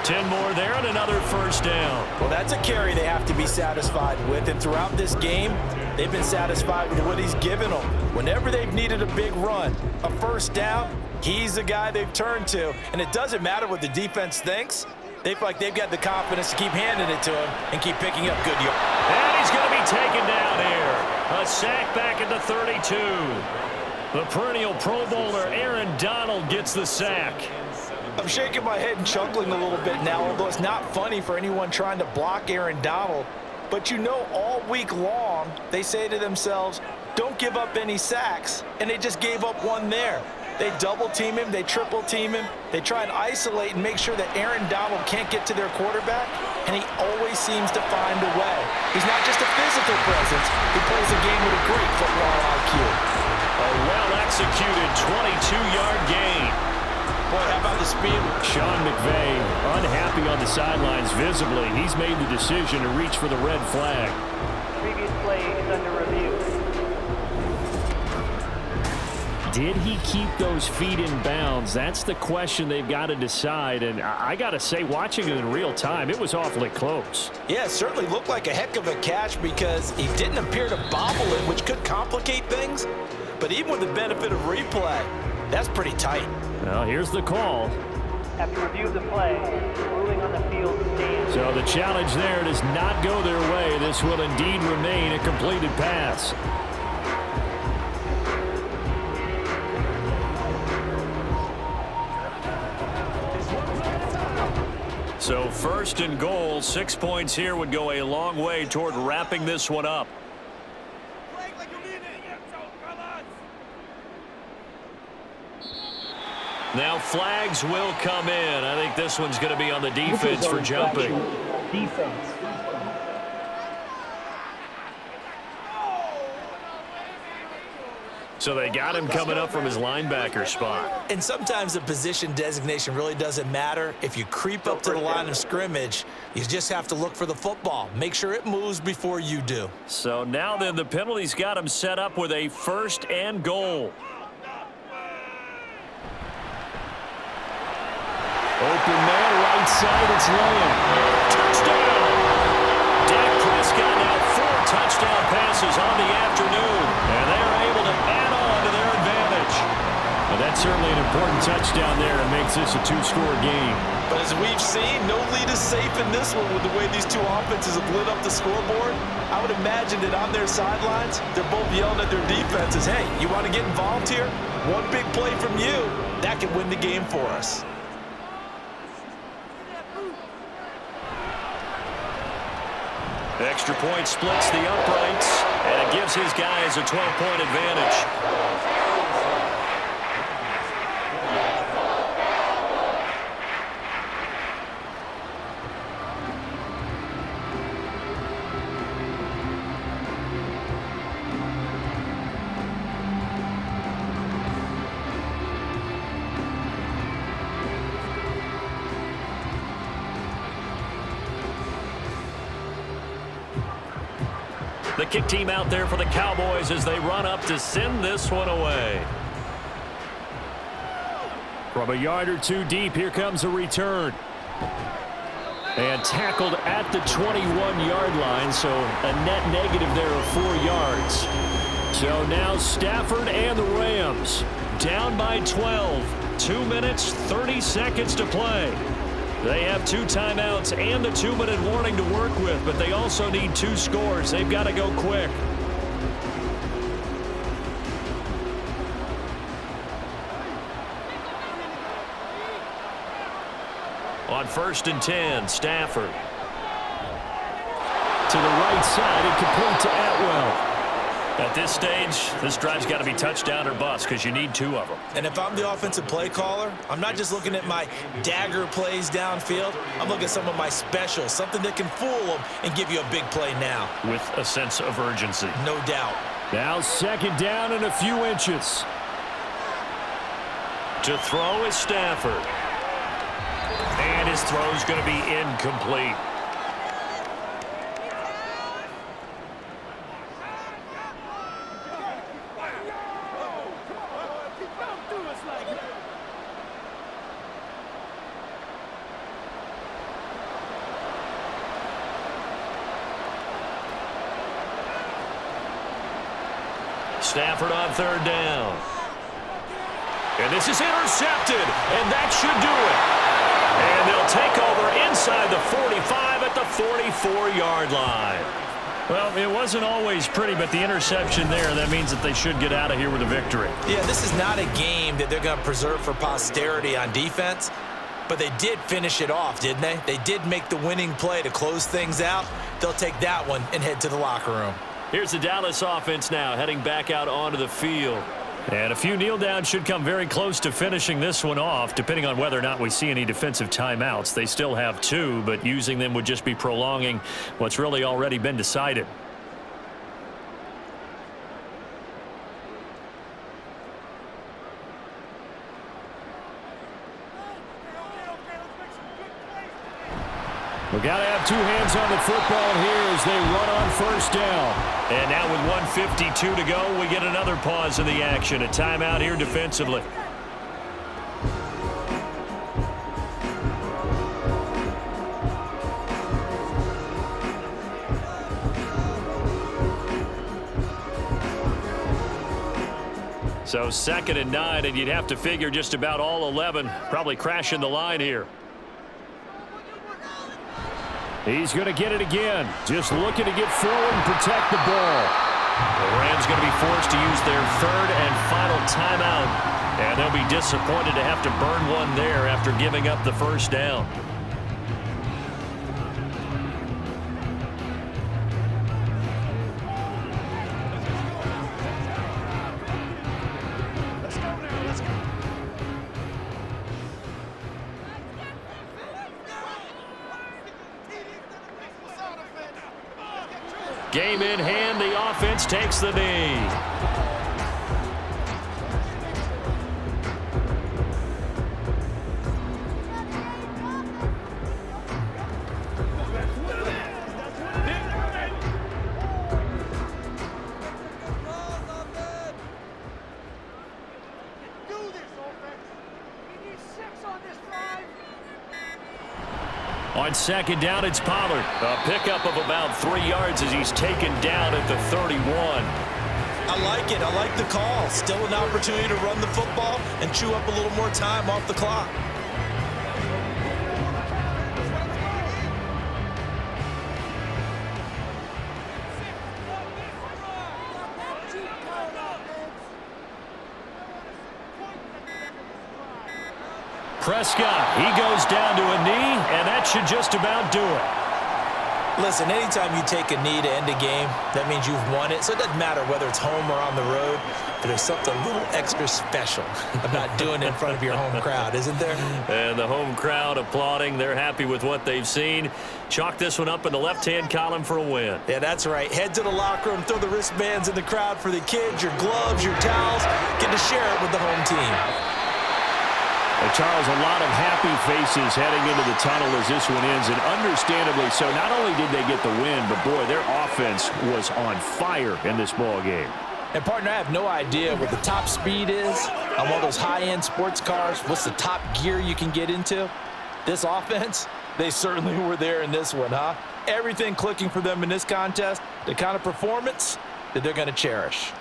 10 more there and another first down. Well, that's a carry they have to be satisfied with. And throughout this game, they've been satisfied with what he's given them. Whenever they've needed a big run, a first down, he's the guy they've turned to. And it doesn't matter what the defense thinks. They feel like they've got the confidence to keep handing it to him and keep picking up good yards. And he's going to be taken down here. A sack back at the 32. The perennial Pro Bowler Aaron Donald gets the sack. I'm shaking my head and chuckling a little bit now, although it's not funny for anyone trying to block Aaron Donald. But you know, all week long, they say to themselves, don't give up any sacks. And they just gave up one there. They double team him, they triple team him. They try and isolate and make sure that Aaron Donald can't get to their quarterback. And he always seems to find a way. He's not just a physical presence. He plays a game with a great football IQ. A well-executed 22-yard gain. Boy, how about the speed? Sean McVay unhappy on the sidelines visibly. He's made the decision to reach for the red flag. Previous play is under review. Did he keep those feet in bounds? That's the question they've got to decide. And I got to say, watching it in real time, it was awfully close. Yeah, it certainly looked like a heck of a catch because he didn't appear to bobble it, which could complicate things. But even with the benefit of replay, that's pretty tight. Well, here's the call. After review of the play, ruling on the field stands. So the challenge there does not go their way. This will indeed remain a completed pass. So 1st and goal, 6 points here would go a long way toward wrapping this one up. Now flags will come in. I think this one's going to be on the defense for jumping. Defense. So they got him coming up from his linebacker spot. And sometimes the position designation really doesn't matter. If you creep up to the line of scrimmage, you just have to look for the football. Make sure it moves before you do. So now then the penalty's got him set up with a 1st and goal. Open man right right side, it's Lamb. Touchdown! Dak Prescott now 4 touchdown passes on the afternoon, and they're able to add on to their advantage. Well, that's certainly an important touchdown there. It makes this a 2-score game. But as we've seen, no lead is safe in this one with the way these two offenses have lit up the scoreboard. I would imagine that on their sidelines, they're both yelling at their defenses, hey, you want to get involved here? One big play from you, that can win the game for us. Extra point splits the uprights, and it gives his guys a 12-point advantage. The kick team out there for the Cowboys as they run up to send this one away. From a yard or two deep, here comes a return. And tackled at the 21-yard line, so a net negative there of 4 yards. So now Stafford and the Rams down by 12. 2 minutes, 30 seconds to play. They have 2 timeouts and the 2-minute warning to work with, but they also need 2 scores. They've got to go quick. On 1st and 10, Stafford. To the right side and complete to Atwell. At this stage, this drive's got to be touchdown or bust because you need 2 of them. And if I'm the offensive play caller, I'm not just looking at my dagger plays downfield. I'm looking at some of my specials, something that can fool them and give you a big play now. With a sense of urgency. No doubt. Now 2nd down and a few inches. To throw is Stafford. And his throw's going to be incomplete. Stafford on 3rd down. And this is intercepted, and that should do it. And they'll take over inside the 45 at the 44-yard line. Well, it wasn't always pretty, but the interception there, that means that they should get out of here with a victory. Yeah, this is not a game that they're going to preserve for posterity on defense, but they did finish it off, didn't they? They did make the winning play to close things out. They'll take that one and head to the locker room. Here's the Dallas offense now heading back out onto the field. And a few kneel downs should come very close to finishing this one off, depending on whether or not we see any defensive timeouts. They still have 2, but using them would just be prolonging what's really already been decided. We've got to have 2 hands on the football here as they run on 1st down. And now with 1:52 to go, we get another pause in the action. A timeout here defensively. So 2nd and 9, and you'd have to figure just about all 11 probably crashing the line here. He's going to get it again. Just looking to get forward and protect the ball. The Rams going to be forced to use their 3rd and final timeout. And they'll be disappointed to have to burn one there after giving up the 1st down. Game in hand, the offense takes the knee. On second down, it's Pollard. A pickup of about 3 yards as he's taken down at the 31. I like it. I like the call. Still an opportunity to run the football and chew up a little more time off the clock. Prescott, he goes down to a knee, and that should just about do it. Listen, anytime you take a knee to end a game, that means you've won it. So it doesn't matter whether it's home or on the road, but there's something a little extra special about doing it in front of your home crowd, isn't there? And the home crowd applauding. They're happy with what they've seen. Chalk this one up in the left-hand column for a win. Yeah, that's right. Head to the locker room, throw the wristbands in the crowd for the kids, your gloves, your towels. Get to share it with the home team. Charles, a lot of happy faces heading into the tunnel as this one ends, and understandably so. Not only did they get the win, but, boy, their offense was on fire in this ball game. And, partner, I have no idea what the top speed is on one of those high-end sports cars. What's the top gear you can get into? This offense, they certainly were there in this one, huh? Everything clicking for them in this contest, the kind of performance that they're going to cherish.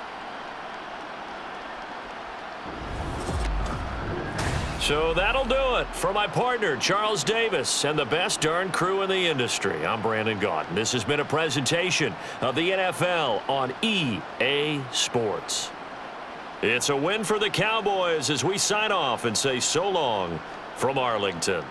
So that'll do it for my partner, Charles Davis, and the best darn crew in the industry. I'm Brandon Gaudin. This has been a presentation of the NFL on EA Sports. It's a win for the Cowboys as we sign off and say so long from Arlington.